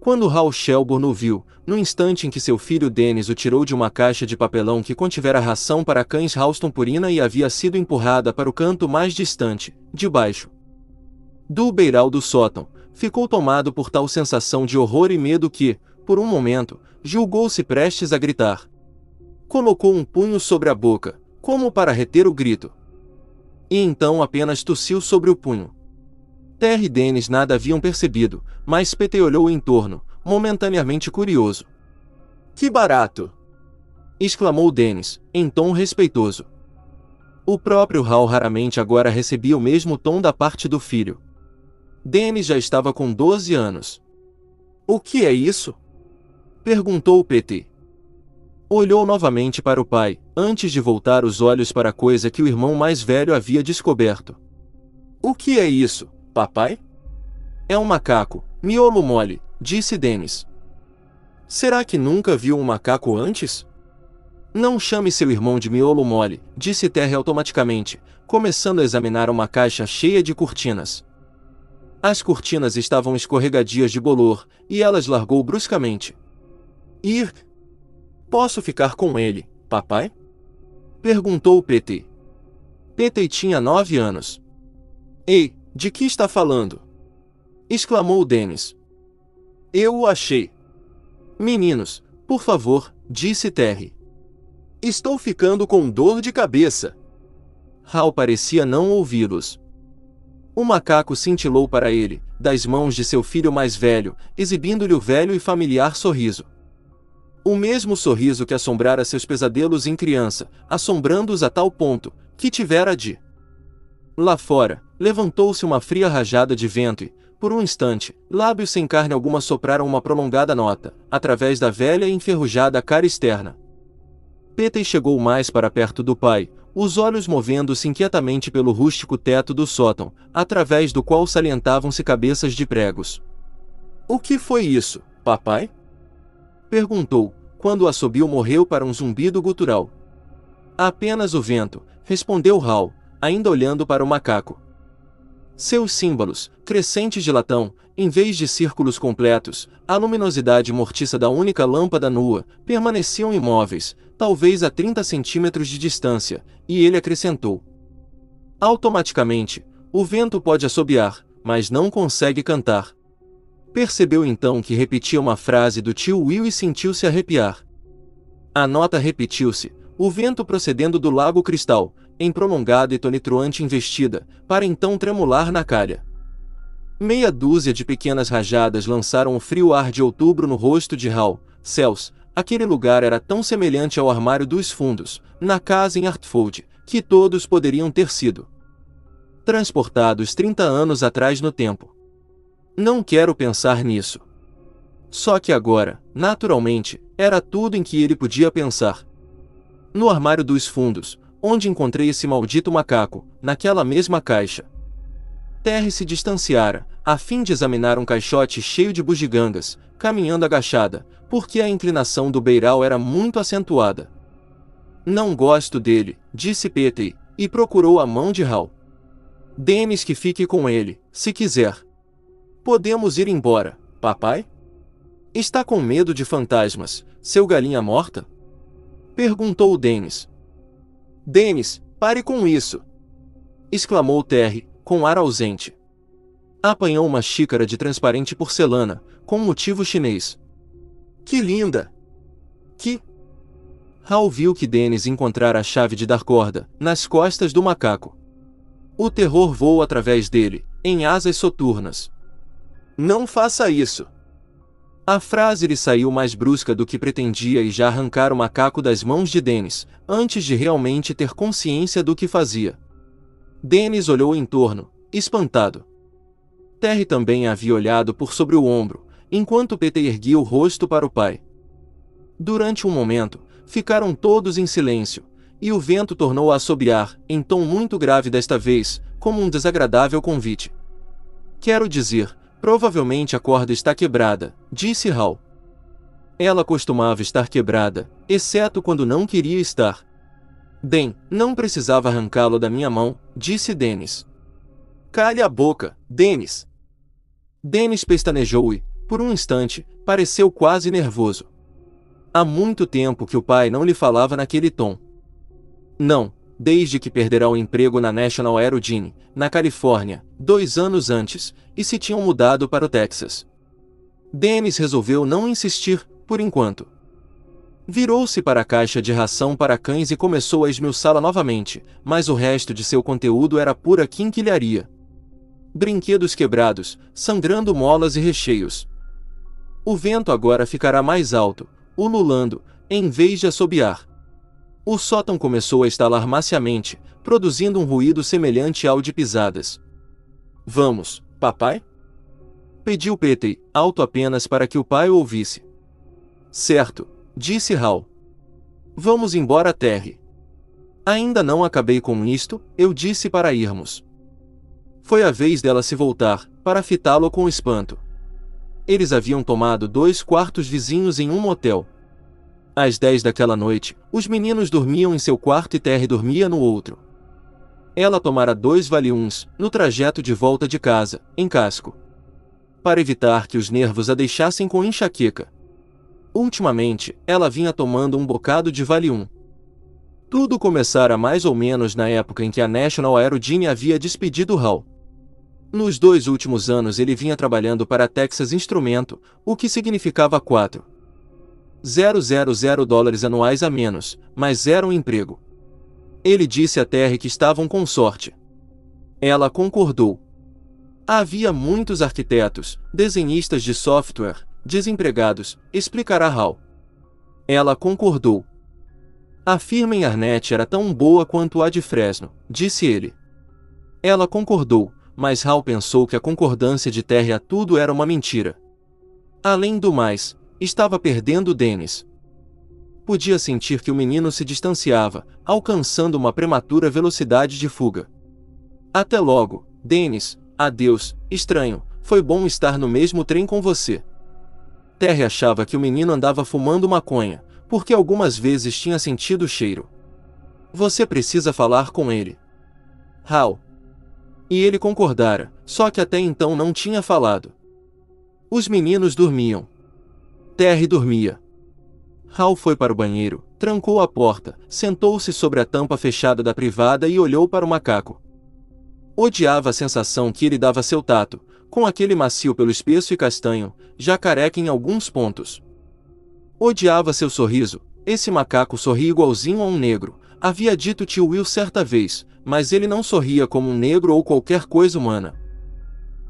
Quando Hal Shelburne o viu, no instante em que seu filho Dennis o tirou de uma caixa de papelão que contivera ração para cães Ralston Purina e havia sido empurrada para o canto mais distante, debaixo do beiral do sótão, ficou tomado por tal sensação de horror e medo que, por um momento, julgou-se prestes a gritar. Colocou um punho sobre a boca, como para reter o grito. E então apenas tossiu sobre o punho. Terry e Dennis nada haviam percebido, mas Petey olhou em torno, momentaneamente curioso. "Que barato!" exclamou Dennis, em tom respeitoso. O próprio Hal raramente agora recebia o mesmo tom da parte do filho. Dennis já estava com 12 anos. "O que é isso?" perguntou Petey. Olhou novamente para o pai, antes de voltar os olhos para a coisa que o irmão mais velho havia descoberto. "O que é isso, papai?" "É um macaco, miolo mole", disse Dennis. "Será que nunca viu um macaco antes?" "Não chame seu irmão de miolo mole", disse Terry automaticamente, começando a examinar uma caixa cheia de cortinas. As cortinas estavam escorregadias de bolor, e elas largou bruscamente. "Ir? Posso ficar com ele, papai?" perguntou Petey. Petey tinha 9 anos. "Ei, de que está falando?" exclamou Dennis. "Eu o achei." "Meninos, por favor", disse Terry. "Estou ficando com dor de cabeça." Hal parecia não ouvi-los. O macaco cintilou para ele, das mãos de seu filho mais velho, exibindo-lhe o velho e familiar sorriso. O mesmo sorriso que assombrara seus pesadelos em criança, assombrando-os a tal ponto, que tivera de. Lá fora, levantou-se uma fria rajada de vento e, por um instante, lábios sem carne alguma sopraram uma prolongada nota, através da velha e enferrujada cara externa. Petey chegou mais para perto do pai, os olhos movendo-se inquietamente pelo rústico teto do sótão, através do qual salientavam-se cabeças de pregos. "O que foi isso, papai?" perguntou, quando o assobio morreu para um zumbido gutural. "Apenas o vento", respondeu Hal, ainda olhando para o macaco. Seus símbolos, crescentes de latão, em vez de círculos completos, a luminosidade mortiça da única lâmpada nua, permaneciam imóveis, talvez a 30 centímetros de distância, e ele acrescentou. Automaticamente, o vento pode assobiar, mas não consegue cantar. Percebeu então que repetia uma frase do tio Will e sentiu-se arrepiar. A nota repetiu-se, o vento procedendo do lago Cristal, em prolongada e tonitruante investida, para então tremular na calha. Meia dúzia de pequenas rajadas lançaram o frio ar de outubro no rosto de Hal. Céus, aquele lugar era tão semelhante ao armário dos fundos, na casa em Hartfield, que todos poderiam ter sido transportados 30 anos atrás no tempo. Não quero pensar nisso. Só que agora, naturalmente, era tudo em que ele podia pensar. No armário dos fundos, onde encontrei esse maldito macaco, naquela mesma caixa. Terry se distanciara, a fim de examinar um caixote cheio de bugigangas, caminhando agachada, porque a inclinação do beiral era muito acentuada. "Não gosto dele", disse Petey, e procurou a mão de Hal. "Dennis que fique com ele, se quiser." "Podemos ir embora, papai?" "Está com medo de fantasmas, seu galinha morta?" perguntou Dennis. "Dennis, pare com isso!" exclamou Terry, com ar ausente. Apanhou uma xícara de transparente porcelana, com motivo chinês. "Que linda!" "Que?" Hal viu que Dennis encontrara a chave de dar corda, nas costas do macaco. O terror voou através dele, em asas soturnas. "Não faça isso!" A frase lhe saiu mais brusca do que pretendia e já arrancara o macaco das mãos de Dennis, antes de realmente ter consciência do que fazia. Dennis olhou em torno, espantado. Terry também havia olhado por sobre o ombro, enquanto Petey erguia o rosto para o pai. Durante um momento, ficaram todos em silêncio, e o vento tornou a assobiar, em tom muito grave desta vez, como um desagradável convite. "Quero dizer, provavelmente a corda está quebrada", disse Hal. Ela costumava estar quebrada, exceto quando não queria estar. "Bem, não precisava arrancá-lo da minha mão", disse Dennis. "Cale a boca, Dennis!" Dennis pestanejou e, Por um instante, pareceu quase nervoso. Há muito tempo que o pai não lhe falava naquele tom. Não, desde que perderá o emprego na National Aerodyne, na Califórnia, 2 anos antes, e se tinham mudado para o Texas. Dennis resolveu não insistir, por enquanto. Virou-se para a caixa de ração para cães e começou a esmiuçá-la novamente, mas o resto de seu conteúdo era pura quinquilharia. Brinquedos quebrados, sangrando molas e recheios. O vento agora ficará mais alto, ululando, em vez de assobiar. O sótão começou a estalar maciamente, produzindo um ruído semelhante ao de pisadas. Vamos, papai? Pediu Petey, alto apenas para que o pai o ouvisse. Certo, disse Hal. Vamos embora, Terry. Ainda não acabei com isto, eu disse para irmos. Foi a vez dela se voltar, para fitá-lo com espanto. Eles haviam tomado 2 quartos vizinhos em um motel. Às 10 daquela noite, os meninos dormiam em seu quarto e Terry dormia no outro. Ela tomara 2 Valiums, no trajeto de volta de casa, em casco. Para evitar que os nervos a deixassem com enxaqueca. Ultimamente, ela vinha tomando um bocado de Valium. Tudo começara mais ou menos na época em que a National Aerodyne havia despedido Hal. Nos 2 últimos anos ele vinha trabalhando para a Texas Instrumento, o que significava $4,000 anuais a menos, mas era um emprego. Ele disse a Terry que estavam com sorte. Ela concordou. Havia muitos arquitetos, desenhistas de software, desempregados, explicará Hal. Ela concordou. A firma em Arnett era tão boa quanto a de Fresno, disse ele. Ela concordou, mas Hal pensou que a concordância de Terry a tudo era uma mentira. Além do mais, estava perdendo Dennis. Podia sentir que o menino se distanciava, alcançando uma prematura velocidade de fuga. Até logo, Dennis. Adeus, estranho, foi bom estar no mesmo trem com você. Terry achava que o menino andava fumando maconha, porque algumas vezes tinha sentido o cheiro. Você precisa falar com ele. Hal. E ele concordara, só que até então não tinha falado. Os meninos dormiam. Terry dormia. Hal foi para o banheiro, trancou a porta, sentou-se sobre a tampa fechada da privada e olhou para o macaco. Odiava a sensação que ele dava a seu tato, com aquele macio pelo espesso e castanho, já careca em alguns pontos. Odiava seu sorriso. Esse macaco sorria igualzinho a um negro, havia dito tio Will certa vez, mas ele não sorria como um negro ou qualquer coisa humana.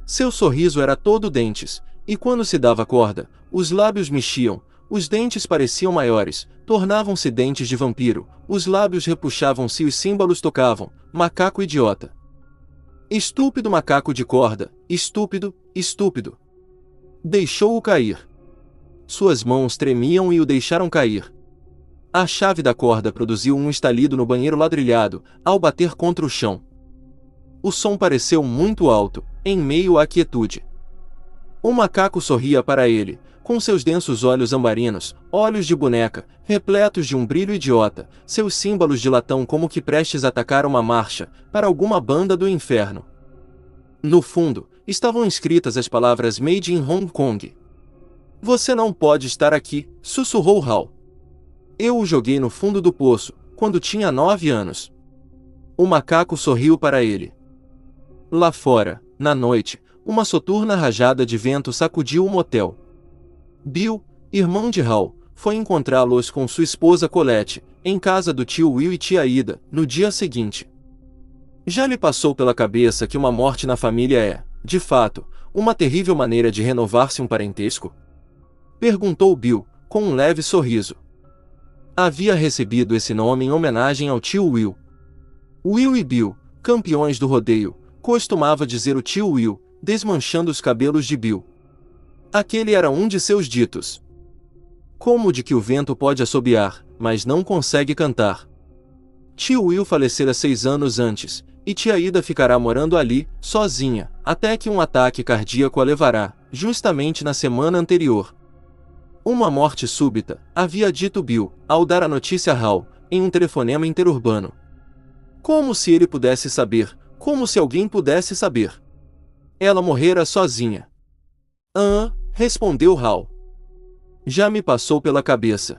Seu sorriso era todo dentes, e quando se dava corda, os lábios mexiam, os dentes pareciam maiores, tornavam-se dentes de vampiro, os lábios repuxavam-se e os símbolos tocavam. Macaco idiota. Estúpido macaco de corda, estúpido, estúpido. Deixou-o cair. Suas mãos tremiam e o deixaram cair. A chave da corda produziu um estalido no banheiro ladrilhado, ao bater contra o chão. O som pareceu muito alto, em meio à quietude. O macaco sorria para ele, com seus densos olhos ambarinos, olhos de boneca, repletos de um brilho idiota, seus símbolos de latão como que prestes a atacar uma marcha, para alguma banda do inferno. No fundo, estavam escritas as palavras Made in Hong Kong. Você não pode estar aqui, sussurrou Hal. Eu o joguei no fundo do poço, quando tinha 9 anos. O macaco sorriu para ele. Lá fora, na noite, uma soturna rajada de vento sacudiu o motel. Bill, irmão de Hal, foi encontrá-los com sua esposa Colette, em casa do tio Will e tia Ida, no dia seguinte. Já lhe passou pela cabeça que uma morte na família é, de fato, uma terrível maneira de renovar-se um parentesco? Perguntou Bill, com um leve sorriso. Havia recebido esse nome em homenagem ao tio Will. Will e Bill, campeões do rodeio, costumava dizer o tio Will, desmanchando os cabelos de Bill. Aquele era um de seus ditos. Como de que o vento pode assobiar, mas não consegue cantar. Tio Will falecera 6 anos antes, e tia Ida ficará morando ali, sozinha, até que um ataque cardíaco a levará, justamente na semana anterior. Uma morte súbita, havia dito Bill, ao dar a notícia a Hal, em um telefonema interurbano. Como se ele pudesse saber, como se alguém pudesse saber. Ela morrera sozinha. respondeu Hal. Já me passou pela cabeça.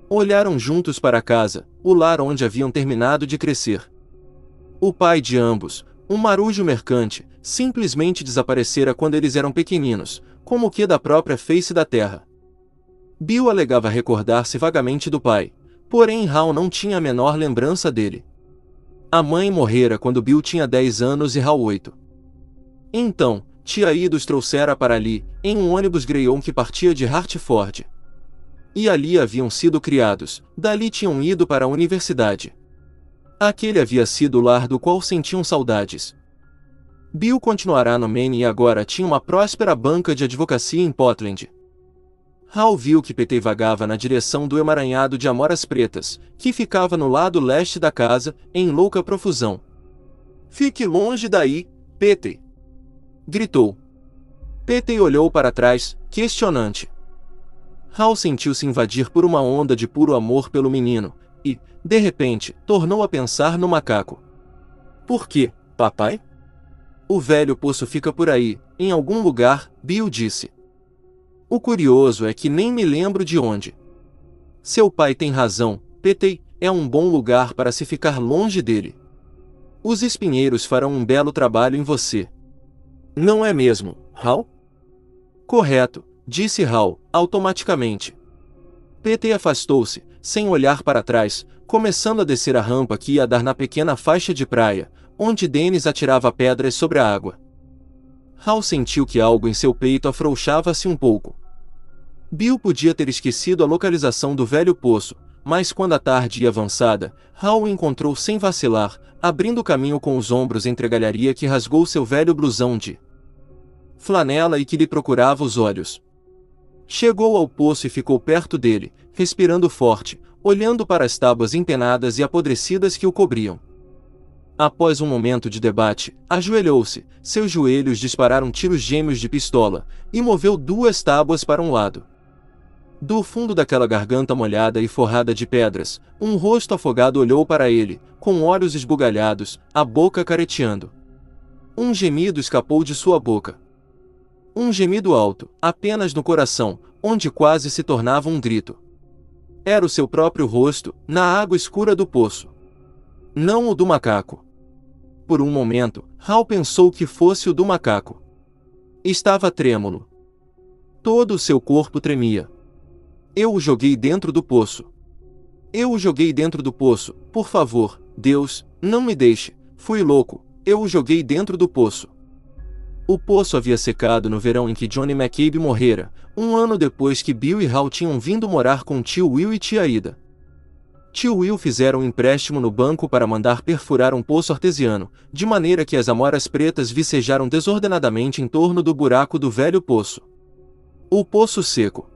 Olharam juntos para casa, o lar onde haviam terminado de crescer. O pai de ambos, um marujo mercante, simplesmente desaparecera quando eles eram pequeninos, como que da própria face da terra. Bill alegava recordar-se vagamente do pai, porém Hal não tinha a menor lembrança dele. A mãe morrera quando Bill tinha 10 anos e Hal 8. Então, tia Ida os trouxera para ali, em um ônibus Greyhound que partia de Hartford. E ali haviam sido criados, dali tinham ido para a universidade. Aquele havia sido o lar do qual sentiam saudades. Bill continuará no Maine e agora tinha uma próspera banca de advocacia em Portland. Hal viu que Petey vagava na direção do emaranhado de amoras pretas, que ficava no lado leste da casa, em louca profusão. "Fique longe daí, Petey!" gritou. Petey olhou para trás, questionante. Hal sentiu-se invadir por uma onda de puro amor pelo menino, e, de repente, tornou a pensar no macaco. "Por quê, papai?" "O velho poço fica por aí, em algum lugar", Bill disse. "O curioso é que nem me lembro de onde." "Seu pai tem razão, Petey, é um bom lugar para se ficar longe dele. Os espinheiros farão um belo trabalho em você." "Não é mesmo, Hal?" "Correto", disse Hal, automaticamente. Petey afastou-se, sem olhar para trás, começando a descer a rampa que ia dar na pequena faixa de praia, onde Dennis atirava pedras sobre a água. Hal sentiu que algo em seu peito afrouxava-se um pouco. Bill podia ter esquecido a localização do velho poço, mas quando a tarde ia avançada, Hal o encontrou sem vacilar, abrindo caminho com os ombros entre a galharia que rasgou seu velho blusão de flanela e que lhe procurava os olhos. Chegou ao poço e ficou perto dele, respirando forte, olhando para as tábuas empenadas e apodrecidas que o cobriam. Após um momento de debate, ajoelhou-se, seus joelhos dispararam tiros gêmeos de pistola, e moveu 2 tábuas para um lado. Do fundo daquela garganta molhada e forrada de pedras, um rosto afogado olhou para ele, com olhos esbugalhados, a boca careteando. Um gemido escapou de sua boca. Um gemido alto, apenas no coração, onde quase se tornava um grito. Era o seu próprio rosto, na água escura do poço. Não o do macaco. Por um momento, Hal pensou que fosse o do macaco. Estava trêmulo. Todo o seu corpo tremia. "Eu o joguei dentro do poço. Eu o joguei dentro do poço, por favor, Deus, não me deixe, fui louco, eu o joguei dentro do poço." O poço havia secado no verão em que Johnny McCabe morrera, um ano depois que Bill e Hal tinham vindo morar com tio Will e tia Ida. Tio Will fizera um empréstimo no banco para mandar perfurar um poço artesiano, de maneira que as amoras pretas vicejaram desordenadamente em torno do buraco do velho poço. O poço seco.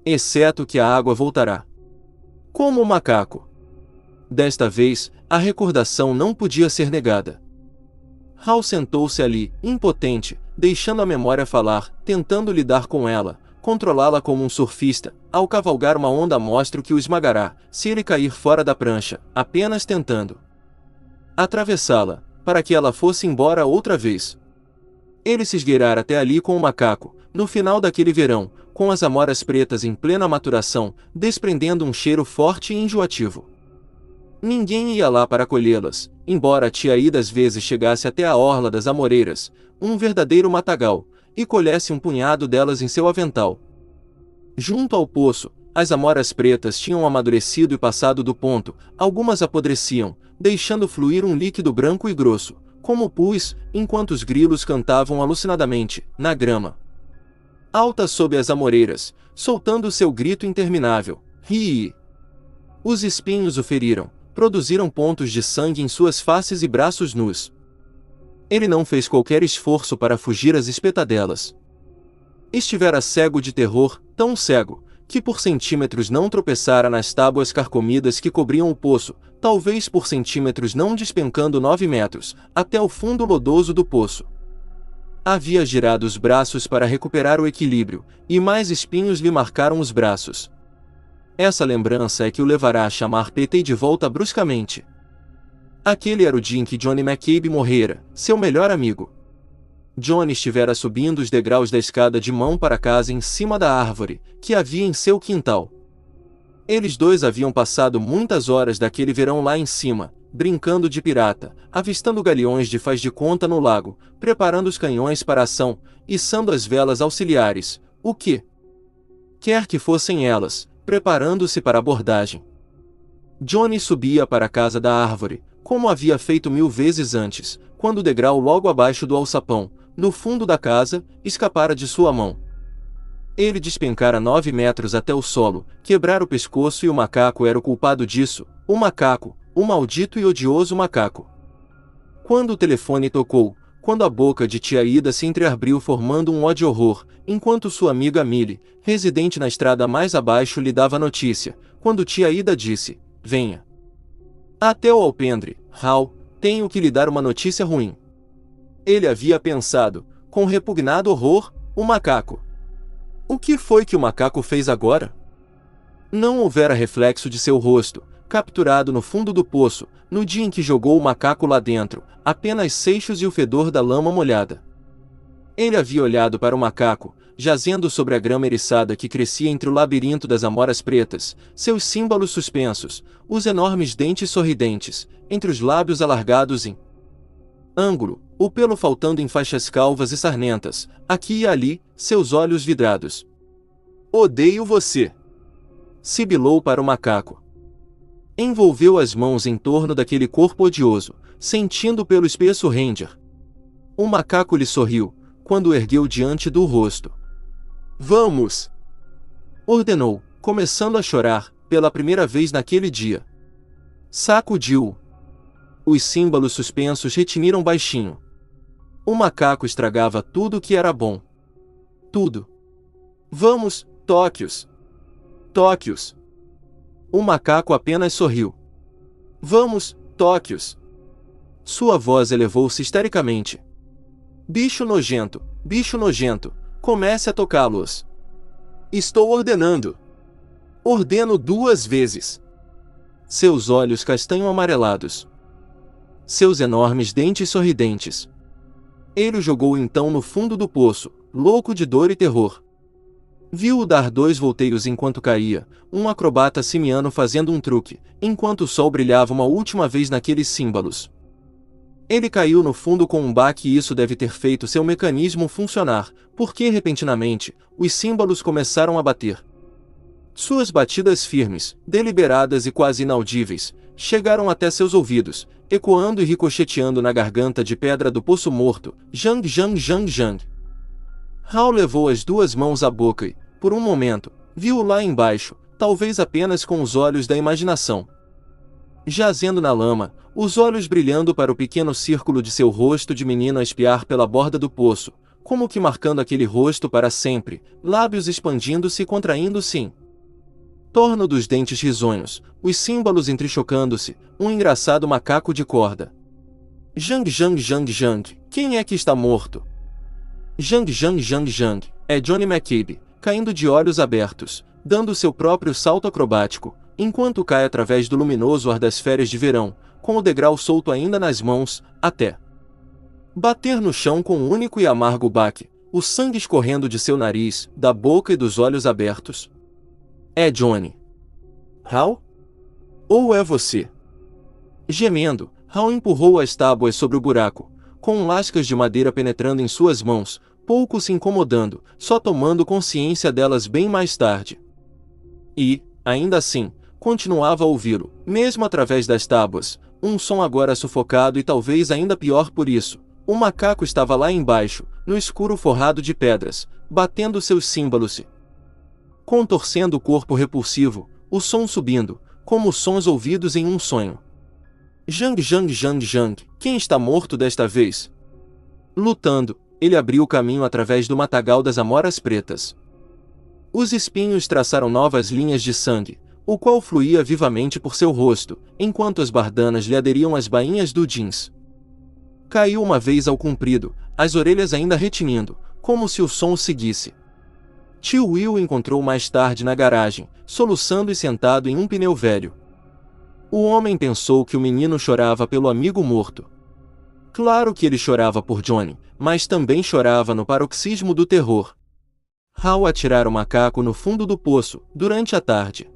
Exceto que a água voltará. Como o macaco. Desta vez, a recordação não podia ser negada. Hal sentou-se ali, impotente, deixando a memória falar, tentando lidar com ela, controlá-la como um surfista, ao cavalgar uma onda mostra que o esmagará, se ele cair fora da prancha, apenas tentando atravessá-la, para que ela fosse embora outra vez. Ele se esgueirara até ali com o macaco, no final daquele verão, com as amoras pretas em plena maturação, desprendendo um cheiro forte e enjoativo. Ninguém ia lá para colhê-las, embora a tia Ida às vezes chegasse até a orla das amoreiras, um verdadeiro matagal, e colhesse um punhado delas em seu avental. Junto ao poço, as amoras pretas tinham amadurecido e passado do ponto, algumas apodreciam, deixando fluir um líquido branco e grosso, como pus, enquanto os grilos cantavam alucinadamente, na grama alta sob as amoreiras, soltando seu grito interminável, ri. Os espinhos o feriram, produziram pontos de sangue em suas faces e braços nus. Ele não fez qualquer esforço para fugir às espetadelas. Estivera cego de terror, tão cego, que por centímetros não tropeçara nas tábuas carcomidas que cobriam o poço, talvez por centímetros não despencando 9 metros, até o fundo lodoso do poço. Havia girado os braços para recuperar o equilíbrio, e mais espinhos lhe marcaram os braços. Essa lembrança é que o levará a chamar Petey de volta bruscamente. Aquele era o dia em que Johnny McCabe morrera, seu melhor amigo. Johnny estivera subindo os degraus da escada de mão para casa em cima da árvore, que havia em seu quintal. Eles dois haviam passado muitas horas daquele verão lá em cima, brincando de pirata, avistando galeões de faz de conta no lago, preparando os canhões para a ação, içando as velas auxiliares, o que quer que fossem elas, preparando-se para a abordagem. Johnny subia para a casa da árvore, como havia feito 1000 vezes antes, quando o degrau logo abaixo do alçapão, no fundo da casa, escapara de sua mão. Ele despencara 9 metros até o solo, quebrara o pescoço e o macaco era o culpado disso, o macaco, o maldito e odioso macaco. Quando o telefone tocou, quando a boca de tia Ida se entreabriu formando um ó de horror, enquanto sua amiga Millie, residente na estrada mais abaixo, lhe dava notícia, quando tia Ida disse, venha até o alpendre, Hal, tenho que lhe dar uma notícia ruim. Ele havia pensado, com repugnado horror, o macaco. O que foi que o macaco fez agora? Não houvera reflexo de seu rosto, capturado no fundo do poço, no dia em que jogou o macaco lá dentro, apenas seixos e o fedor da lama molhada. Ele havia olhado para o macaco, jazendo sobre a grama eriçada que crescia entre o labirinto das amoras pretas, seus símbolos suspensos, os enormes dentes sorridentes, entre os lábios alargados em ângulo, o pelo faltando em faixas calvas e sarnentas, aqui e ali, seus olhos vidrados. Odeio você! Sibilou para o macaco. Envolveu as mãos em torno daquele corpo odioso, sentindo pelo espesso Ranger. O macaco lhe sorriu, quando o ergueu diante do rosto. Vamos! Ordenou, começando a chorar, pela primeira vez naquele dia. Sacudiu-o. Os símbolos suspensos retiniram baixinho. O macaco estragava tudo que era bom. Tudo. Vamos, Tóquios! Tóquios! O macaco apenas sorriu. Vamos, Tóquios! Sua voz elevou-se histericamente. Bicho nojento, comece a tocá-los. Estou ordenando. Ordeno 2 vezes. Seus olhos castanho amarelados. Seus enormes dentes sorridentes. Ele o jogou então no fundo do poço, louco de dor e terror. Viu-o dar 2 volteios enquanto caía, um acrobata simiano fazendo um truque, enquanto o sol brilhava uma última vez naqueles símbolos. Ele caiu no fundo com um baque e isso deve ter feito seu mecanismo funcionar, porque repentinamente, os símbolos começaram a bater. Suas batidas firmes, deliberadas e quase inaudíveis, chegaram até seus ouvidos, ecoando e ricocheteando na garganta de pedra do poço morto, jang jang jang jang. Hal levou as 2 mãos à boca e, por um momento, viu-o lá embaixo, talvez apenas com os olhos da imaginação. Jazendo na lama, os olhos brilhando para o pequeno círculo de seu rosto de menino a espiar pela borda do poço, como que marcando aquele rosto para sempre, lábios expandindo-se e contraindo-se em torno dos dentes risonhos, os símbolos entrechocando-se, um engraçado macaco de corda. Jang jang jang jang, quem é que está morto? Jang jang jang jang, é Johnny McCabe, caindo de olhos abertos, dando seu próprio salto acrobático, enquanto cai através do luminoso ar das férias de verão, com o degrau solto ainda nas mãos, até bater no chão com um único e amargo baque, o sangue escorrendo de seu nariz, da boca e dos olhos abertos. É Johnny. Hal? Ou é você? Gemendo, Hal empurrou as tábuas sobre o buraco, com lascas de madeira penetrando em suas mãos, pouco se incomodando, só tomando consciência delas bem mais tarde. E, ainda assim, continuava a ouvi-lo, mesmo através das tábuas, um som agora sufocado e talvez ainda pior por isso. O macaco estava lá embaixo, no escuro forrado de pedras, batendo seus símbolos e contorcendo o corpo repulsivo, o som subindo, como sons ouvidos em um sonho. Jang jang jang jang, quem está morto desta vez? Lutando, ele abriu o caminho através do matagal das amoras pretas. Os espinhos traçaram novas linhas de sangue, o qual fluía vivamente por seu rosto, enquanto as bardanas lhe aderiam às bainhas do jeans. Caiu uma vez ao comprido, as orelhas ainda retinindo, como se o som o seguisse. Tio Will o encontrou mais tarde na garagem, soluçando e sentado em um pneu velho. O homem pensou que o menino chorava pelo amigo morto. Claro que ele chorava por Johnny, mas também chorava no paroxismo do terror. Hal atirara o macaco no fundo do poço, durante a tarde.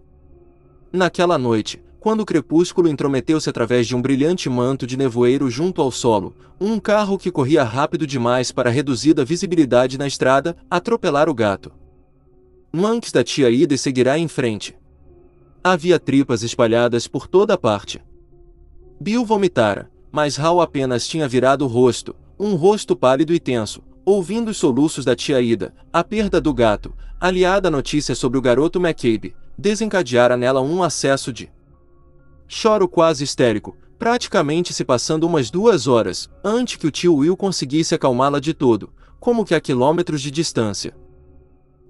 Naquela noite, quando o crepúsculo intrometeu-se através de um brilhante manto de nevoeiro junto ao solo, um carro que corria rápido demais para a reduzida visibilidade na estrada, atropelara o gato. Monks da tia Ida seguirá em frente. Havia tripas espalhadas por toda parte. Bill vomitara, mas Hal apenas tinha virado o rosto, um rosto pálido e tenso, ouvindo os soluços da tia Ida. A perda do gato, aliada à notícia sobre o garoto McCabe, desencadeara nela um acesso de choro quase histérico, praticamente se passando umas 2 horas, antes que o tio Will conseguisse acalmá-la de todo, como que a quilômetros de distância.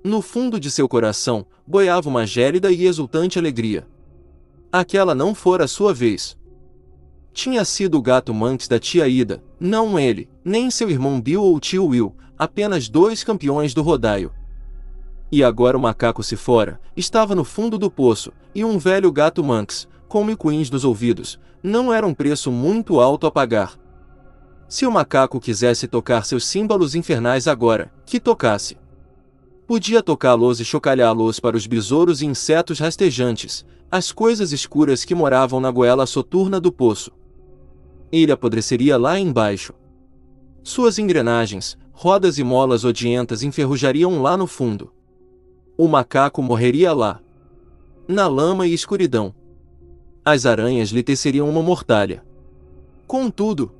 No fundo de seu coração, boiava uma gélida e exultante alegria. Aquela não fora a sua vez. Tinha sido o gato Monks da tia Ida, não ele, nem seu irmão Bill ou o tio Will, apenas 2 campeões do rodaio. E agora o macaco se fora, estava no fundo do poço, e um velho gato Monks, com micuins nos ouvidos, não era um preço muito alto a pagar. Se o macaco quisesse tocar seus símbolos infernais agora, que tocasse. Podia tocá-los e chocalhá-los para os besouros e insetos rastejantes, as coisas escuras que moravam na goela soturna do poço. Ele apodreceria lá embaixo. Suas engrenagens, rodas e molas odientas enferrujariam lá no fundo. O macaco morreria lá, na lama e escuridão. As aranhas lhe teceriam uma mortalha. Contudo,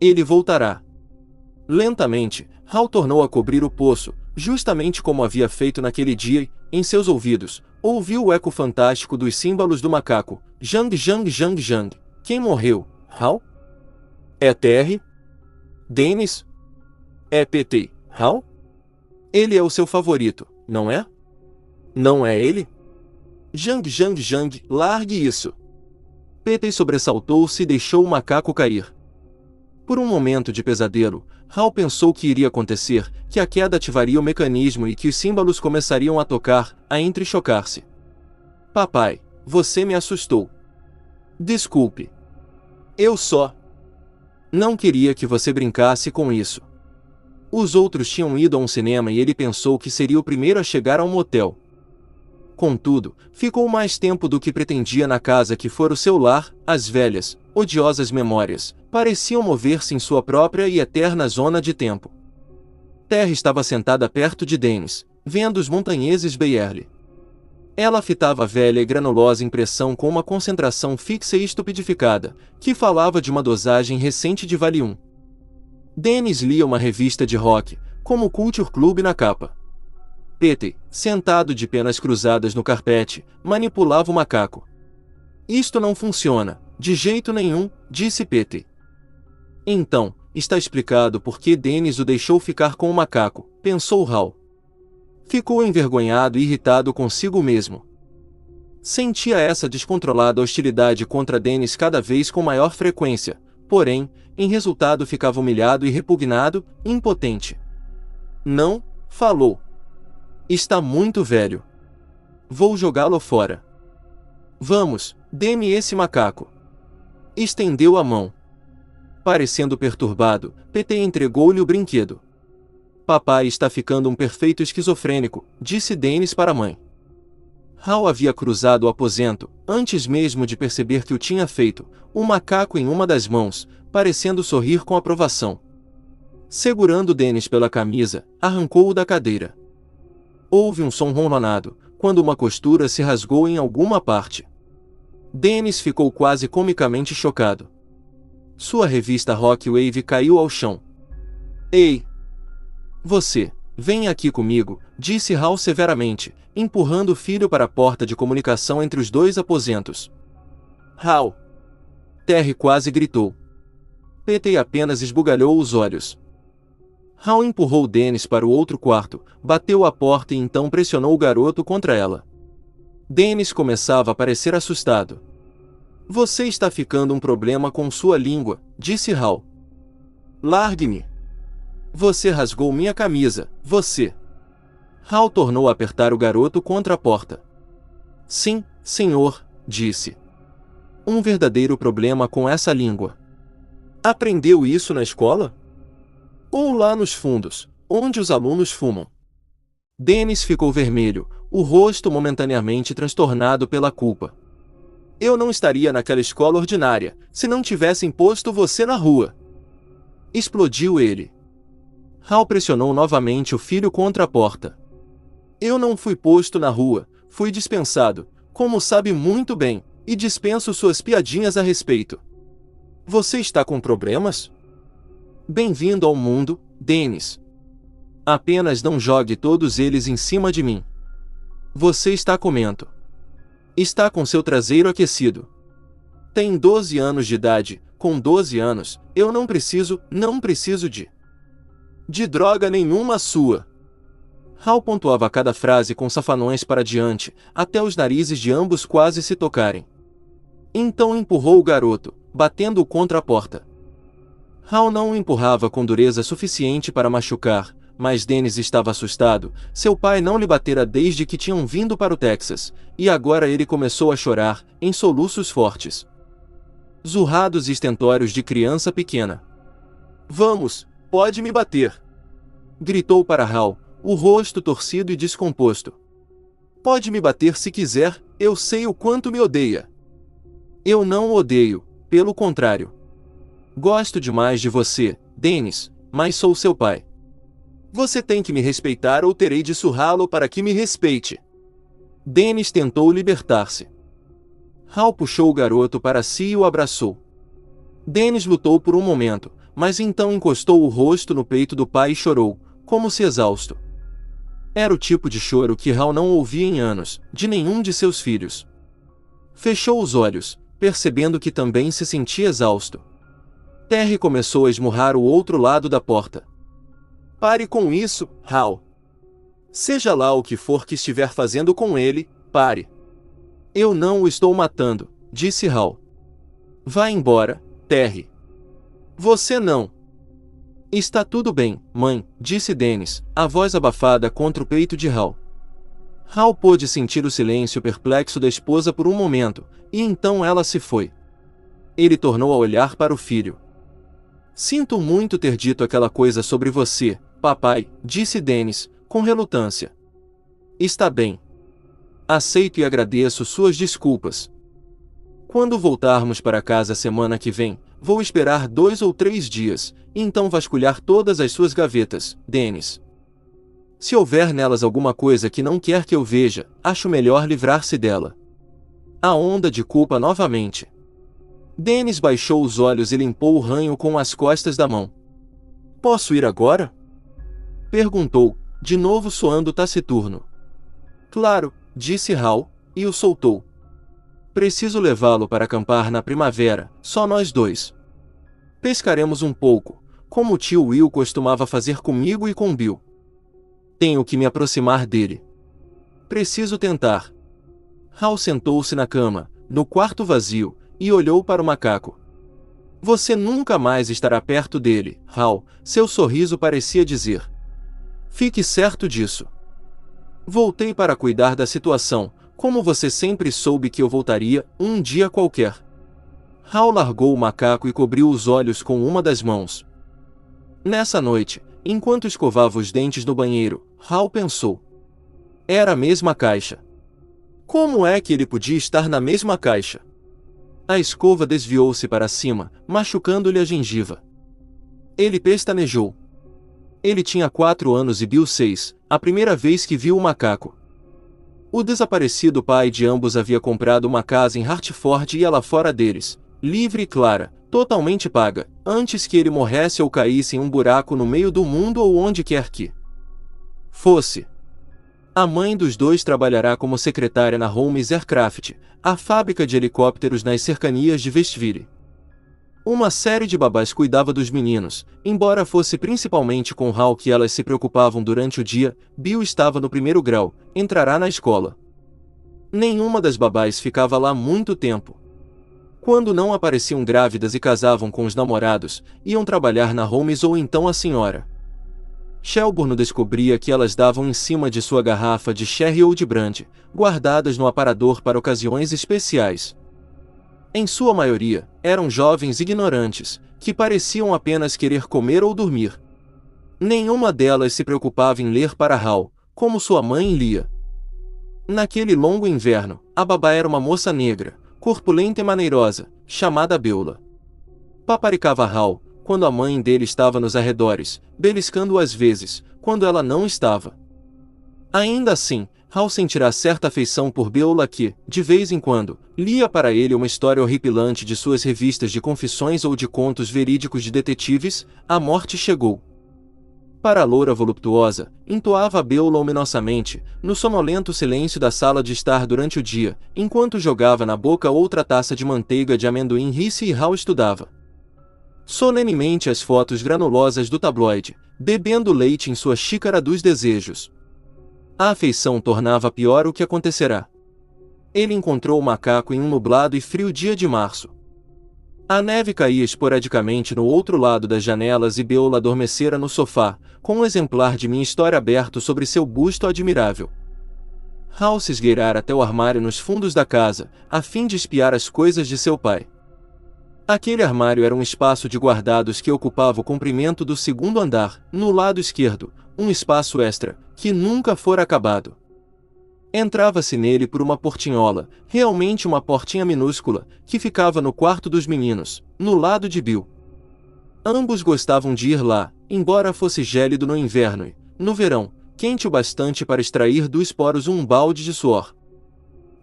ele voltará. Lentamente, Hal tornou a cobrir o poço, justamente como havia feito naquele dia e, em seus ouvidos, ouviu o eco fantástico dos símbolos do macaco. Jang Jang Jang Jang. Quem morreu? Hal? É Terry? Dennis? É PT. Hal? Ele é o seu favorito, não é? Não é ele? Jang Jang Jang, largue isso. PT sobressaltou-se e deixou o macaco cair. Por um momento de pesadelo, Hal pensou que iria acontecer, que a queda ativaria o mecanismo e que os símbolos começariam a tocar, a entrechocar-se. Papai, você me assustou. Desculpe. Eu só não queria que você brincasse com isso. Os outros tinham ido a um cinema e ele pensou que seria o primeiro a chegar ao motel. Contudo, ficou mais tempo do que pretendia na casa que fora o seu lar. As velhas, odiosas memórias pareciam mover-se em sua própria e eterna zona de tempo. Terry estava sentada perto de Dennis, vendo os montanheses Bayerly. Ela fitava a velha e granulosa impressão com uma concentração fixa e estupidificada, que falava de uma dosagem recente de Valium. Dennis lia uma revista de rock, como o Culture Club na capa. Petey, sentado de pernas cruzadas no carpete, manipulava o macaco. Isto não funciona, de jeito nenhum, disse Petey. Então, está explicado por que Dennis o deixou ficar com o macaco, pensou Hal. Ficou envergonhado e irritado consigo mesmo. Sentia essa descontrolada hostilidade contra Dennis cada vez com maior frequência, porém, em resultado ficava humilhado e repugnado, impotente. Não, falou. Está muito velho. Vou jogá-lo fora. Vamos, dê-me esse macaco. Estendeu a mão. Parecendo perturbado, Petey entregou-lhe o brinquedo. Papai está ficando um perfeito esquizofrênico, disse Dennis para a mãe. Hal havia cruzado o aposento, antes mesmo de perceber que o tinha feito, o macaco em uma das mãos, parecendo sorrir com aprovação. Segurando Dennis pela camisa, arrancou-o da cadeira. Houve um som ronronado, quando uma costura se rasgou em alguma parte. Dennis ficou quase comicamente chocado. Sua revista Rock Wave caiu ao chão. Ei! Você, vem aqui comigo, disse Hal severamente, empurrando o filho para a porta de comunicação entre os 2 aposentos. Hal! Terry quase gritou. Petey apenas esbugalhou os olhos. Hal empurrou Dennis para o outro quarto, bateu a porta e então pressionou o garoto contra ela. Dennis começava a parecer assustado. Você está ficando um problema com sua língua, disse Hal. Largue-me. Você rasgou minha camisa, você. Hal tornou a apertar o garoto contra a porta. Sim, senhor, disse. Um verdadeiro problema com essa língua. Aprendeu isso na escola? Ou lá nos fundos, onde os alunos fumam? Dennis ficou vermelho, o rosto momentaneamente transtornado pela culpa. Eu não estaria naquela escola ordinária, se não tivessem posto você na rua. Explodiu ele. Hal pressionou novamente o filho contra a porta. Eu não fui posto na rua, fui dispensado, como sabe muito bem, e dispenso suas piadinhas a respeito. Você está com problemas? Bem-vindo ao mundo, Dennis. Apenas não jogue todos eles em cima de mim. Você está comendo. Está com seu traseiro aquecido. Tem 12 anos de idade, com 12 anos, eu não preciso de droga nenhuma sua. Hal pontuava cada frase com safanões para diante, até os narizes de ambos quase se tocarem. Então empurrou o garoto, batendo-o contra a porta. Hal não o empurrava com dureza suficiente para machucar, mas Dennis estava assustado, seu pai não lhe batera desde que tinham vindo para o Texas, e agora ele começou a chorar, em soluços fortes. Zurrados e estentórios de criança pequena. Vamos, pode me bater! Gritou para Hal, o rosto torcido e descomposto. Pode me bater se quiser, eu sei o quanto me odeia. Eu não o odeio, pelo contrário. Gosto demais de você, Dennis, mas sou seu pai. Você tem que me respeitar ou terei de surrá-lo para que me respeite. Dennis tentou libertar-se. Hal puxou o garoto para si e o abraçou. Dennis lutou por um momento, mas então encostou o rosto no peito do pai e chorou, como se exausto. Era o tipo de choro que Hal não ouvia em anos, de nenhum de seus filhos. Fechou os olhos, percebendo que também se sentia exausto. Terry começou a esmurrar o outro lado da porta. Pare com isso, Hal. Seja lá o que for que estiver fazendo com ele, pare. Eu não o estou matando, disse Hal. Vá embora, Terry. Você não. Está tudo bem, mãe, disse Dennis, a voz abafada contra o peito de Hal. Hal pôde sentir o silêncio perplexo da esposa por um momento, e então ela se foi. Ele tornou a olhar para o filho. Sinto muito ter dito aquela coisa sobre você, papai, disse Dennis, com relutância. Está bem. Aceito e agradeço suas desculpas. Quando voltarmos para casa semana que vem, vou esperar 2 ou 3 dias, e então vasculhar todas as suas gavetas, Dennis. Se houver nelas alguma coisa que não quer que eu veja, acho melhor livrar-se dela. A onda de culpa novamente. Dennis baixou os olhos e limpou o ranho com as costas da mão. Posso ir agora? Perguntou, de novo soando taciturno. Claro, disse Hal, e o soltou. Preciso levá-lo para acampar na primavera, só nós dois. Pescaremos um pouco, como o tio Will costumava fazer comigo e com Bill. Tenho que me aproximar dele. Preciso tentar. Hal sentou-se na cama, no quarto vazio, e olhou para o macaco. Você nunca mais estará perto dele, Hal, seu sorriso parecia dizer. Fique certo disso. Voltei para cuidar da situação, como você sempre soube que eu voltaria, um dia qualquer. Hal largou o macaco e cobriu os olhos com uma das mãos. Nessa noite, enquanto escovava os dentes no banheiro, Hal pensou. Era a mesma caixa. Como é que ele podia estar na mesma caixa? A escova desviou-se para cima, machucando-lhe a gengiva. Ele pestanejou. Ele tinha 4 anos e Bill 6, a primeira vez que viu o macaco. O desaparecido pai de ambos havia comprado uma casa em Hartford e ela fora deles, livre e clara, totalmente paga, antes que ele morresse ou caísse em um buraco no meio do mundo ou onde quer que fosse. A mãe dos dois trabalhará como secretária na Holmes Aircraft, a fábrica de helicópteros nas cercanias de Westville. Uma série de babás cuidava dos meninos, embora fosse principalmente com Hal que elas se preocupavam durante o dia. Bill estava no 1º grau, entrará na escola. Nenhuma das babás ficava lá muito tempo. Quando não apareciam grávidas e casavam com os namorados, iam trabalhar na Holmes ou então a senhora Shelburne descobria que elas davam em cima de sua garrafa de sherry ou de brandy, guardadas no aparador para ocasiões especiais. Em sua maioria, eram jovens ignorantes, que pareciam apenas querer comer ou dormir. Nenhuma delas se preocupava em ler para Hal, como sua mãe lia. Naquele longo inverno, a babá era uma moça negra, corpulenta e maneirosa, chamada Beulah. Paparicava Hal, quando a mãe dele estava nos arredores, beliscando-o às vezes, quando ela não estava. Ainda assim, Hal sentirá certa afeição por Beulah que, de vez em quando, lia para ele uma história horripilante de suas revistas de confissões ou de contos verídicos de detetives. A morte chegou. Para a loura voluptuosa, entoava Beulah ominosamente, no sonolento silêncio da sala de estar durante o dia, enquanto jogava na boca outra taça de manteiga de amendoim Reese e Hal estudava solenemente as fotos granulosas do tabloide, bebendo leite em sua xícara dos desejos. A afeição tornava pior o que acontecerá. Ele encontrou o macaco em um nublado e frio dia de março. A neve caía esporadicamente no outro lado das janelas e Beulah adormecera no sofá, com um exemplar de Minha História aberto sobre seu busto admirável. Hal se esgueirara até o armário nos fundos da casa, a fim de espiar as coisas de seu pai. Aquele armário era um espaço de guardados que ocupava o comprimento do segundo andar, no lado esquerdo, um espaço extra, que nunca fora acabado. Entrava-se nele por uma portinhola, realmente uma portinha minúscula, que ficava no quarto dos meninos, no lado de Bill. Ambos gostavam de ir lá, embora fosse gélido no inverno e, no verão, quente o bastante para extrair dos poros um balde de suor.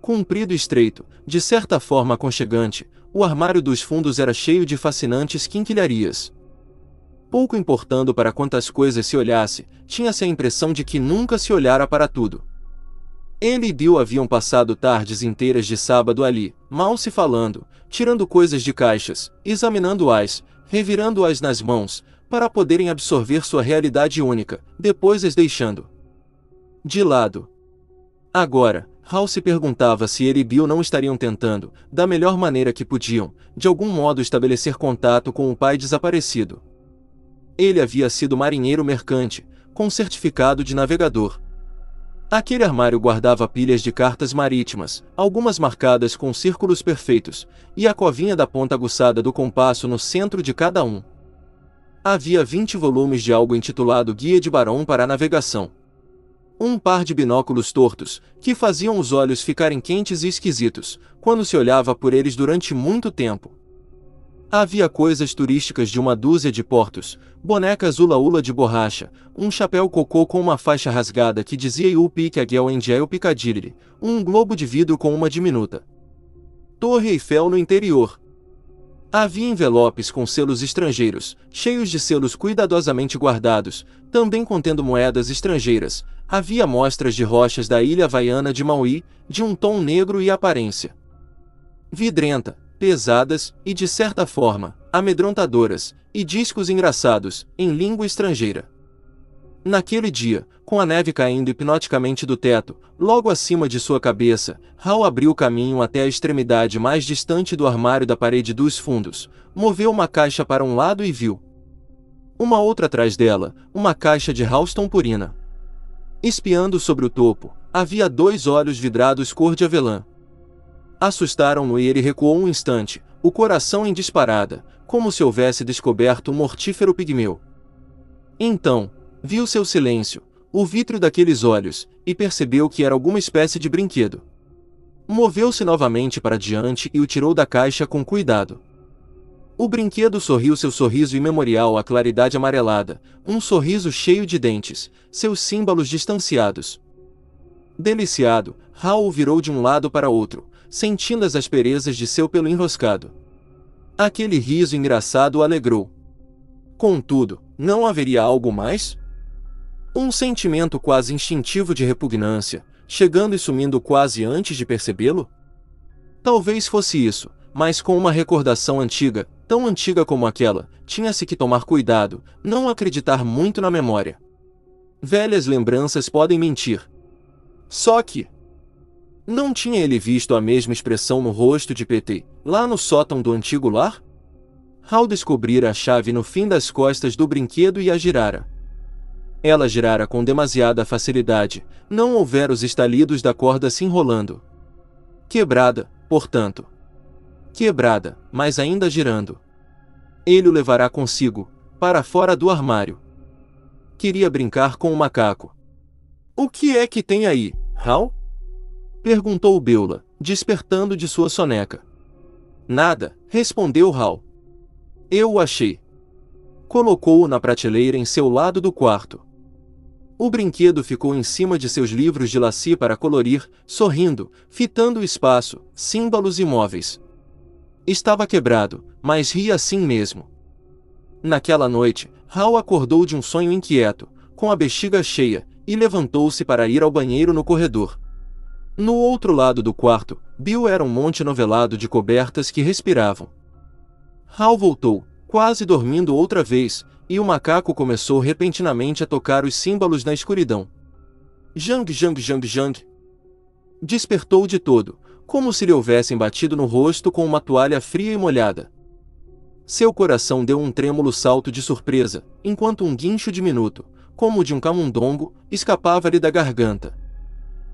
Comprido e estreito, de certa forma aconchegante, o armário dos fundos era cheio de fascinantes quinquilharias. Pouco importando para quantas coisas se olhasse, tinha-se a impressão de que nunca se olhara para tudo. Ele e Bill haviam passado tardes inteiras de sábado ali, mal se falando, tirando coisas de caixas, examinando-as, revirando-as nas mãos, para poderem absorver sua realidade única, depois as deixando de lado. Agora, Hal se perguntava se ele e Bill não estariam tentando, da melhor maneira que podiam, de algum modo estabelecer contato com o pai desaparecido. Ele havia sido marinheiro mercante, com certificado de navegador. Aquele armário guardava pilhas de cartas marítimas, algumas marcadas com círculos perfeitos, e a covinha da ponta aguçada do compasso no centro de cada um. Havia 20 volumes de algo intitulado Guia de Barão para a Navegação. Um par de binóculos tortos, que faziam os olhos ficarem quentes e esquisitos, quando se olhava por eles durante muito tempo. Havia coisas turísticas de uma dúzia de portos, bonecas hula-hula de borracha, um chapéu cocô com uma faixa rasgada que dizia You Pick a Girl and Jail Piccadilly, um globo de vidro com uma diminuta Torre Eiffel no interior. Havia envelopes com selos estrangeiros, cheios de selos cuidadosamente guardados, também contendo moedas estrangeiras. Havia amostras de rochas da ilha havaiana de Maui, de um tom negro e aparência vidrenta, pesadas e, de certa forma, amedrontadoras, e discos engraçados, em língua estrangeira. Naquele dia, com a neve caindo hipnoticamente do teto, logo acima de sua cabeça, Hal abriu o caminho até a extremidade mais distante do armário da parede dos fundos, moveu uma caixa para um lado e viu uma outra atrás dela, uma caixa de Ralston purina. Espiando sobre o topo, havia 2 olhos vidrados cor de avelã. Assustaram-no e ele recuou um instante, o coração em disparada, como se houvesse descoberto um mortífero pigmeu. Então, viu seu silêncio, o vítreo daqueles olhos, e percebeu que era alguma espécie de brinquedo. Moveu-se novamente para diante e o tirou da caixa com cuidado. O brinquedo sorriu seu sorriso imemorial à claridade amarelada, um sorriso cheio de dentes, seus símbolos distanciados. Deliciado, Hal o virou de um lado para outro, sentindo as asperezas de seu pelo enroscado. Aquele riso engraçado o alegrou. Contudo, não haveria algo mais? Um sentimento quase instintivo de repugnância, chegando e sumindo quase antes de percebê-lo? Talvez fosse isso, mas com uma recordação antiga, tão antiga como aquela, tinha-se que tomar cuidado, não acreditar muito na memória. Velhas lembranças podem mentir. Só que não tinha ele visto a mesma expressão no rosto de PT, lá no sótão do antigo lar? Hal descobrira a chave no fim das costas do brinquedo e a girara. Ela girara com demasiada facilidade, não houvera os estalidos da corda se enrolando. Quebrada, portanto. quebrada, mas ainda girando. Ele o levará consigo, para fora do armário. Queria brincar com o macaco. O que é que tem aí, Hal? Perguntou Beulah, despertando de sua soneca. Nada, respondeu Hal. Eu o achei. Colocou-o na prateleira em seu lado do quarto. O brinquedo ficou em cima de seus livros de laci para colorir, sorrindo, fitando o espaço, símbolos e móveis. Estava quebrado, mas ria assim mesmo. Naquela noite, Hal acordou de um sonho inquieto, com a bexiga cheia, e levantou-se para ir ao banheiro no corredor. No outro lado do quarto, Bill era um monte novelado de cobertas que respiravam. Hal voltou, quase dormindo outra vez, e o macaco começou repentinamente a tocar os símbolos na escuridão. Jang, jang, jang, jang. Despertou de todo, como se lhe houvessem batido no rosto com uma toalha fria e molhada. Seu coração deu um trêmulo salto de surpresa, enquanto um guincho diminuto, como o de um camundongo, escapava-lhe da garganta.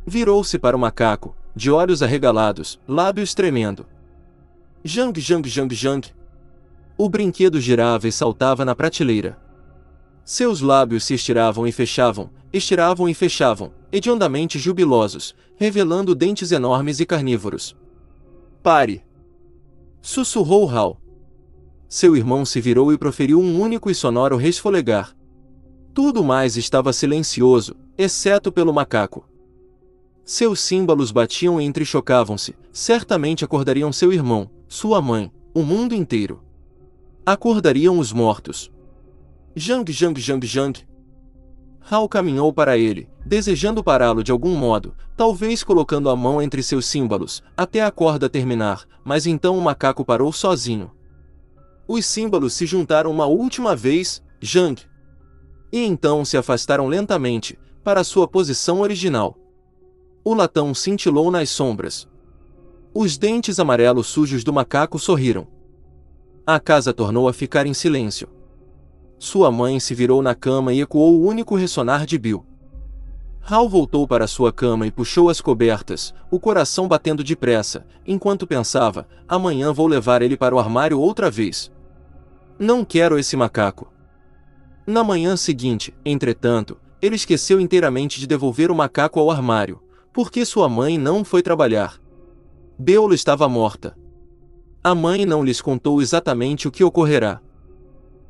Virou-se para o macaco, de olhos arregalados, lábios tremendo. Jang, jang, jang, jang. O brinquedo girava e saltava na prateleira. Seus lábios se estiravam e fechavam, hediondamente jubilosos, revelando dentes enormes e carnívoros. Pare! Sussurrou Hal. Seu irmão se virou e proferiu um único e sonoro resfolegar. Tudo mais estava silencioso, exceto pelo macaco. Seus símbolos batiam e entrechocavam-se, certamente acordariam seu irmão, sua mãe, o mundo inteiro. Acordariam os mortos. Jang, jang, jang, jang. Hal caminhou para ele, desejando pará-lo de algum modo, talvez colocando a mão entre seus símbolos, até a corda terminar, mas então o macaco parou sozinho. Os símbolos se juntaram uma última vez, Jang. E então se afastaram lentamente, para sua posição original. O latão cintilou nas sombras. Os dentes amarelos sujos do macaco sorriram. A casa tornou a ficar em silêncio. Sua mãe se virou na cama e ecoou o único ressonar de Bill. Hal voltou para sua cama e puxou as cobertas, o coração batendo depressa, enquanto pensava, amanhã vou levar ele para o armário outra vez. Não quero esse macaco. Na manhã seguinte, entretanto, ele esqueceu inteiramente de devolver o macaco ao armário, porque sua mãe não foi trabalhar. Beulah estava morta. A mãe não lhes contou exatamente o que ocorrerá.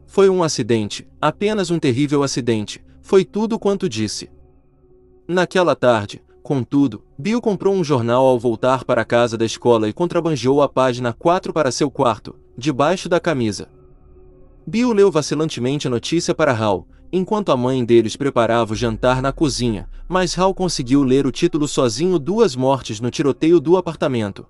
Foi um acidente, apenas um terrível acidente, foi tudo quanto disse. Naquela tarde, contudo, Bill comprou um jornal ao voltar para a casa da escola e contrabandeou a página 4 para seu quarto, debaixo da camisa. Bill leu vacilantemente a notícia para Hal, enquanto a mãe deles preparava o jantar na cozinha, mas Hal conseguiu ler o título sozinho: 2 mortes no tiroteio do apartamento.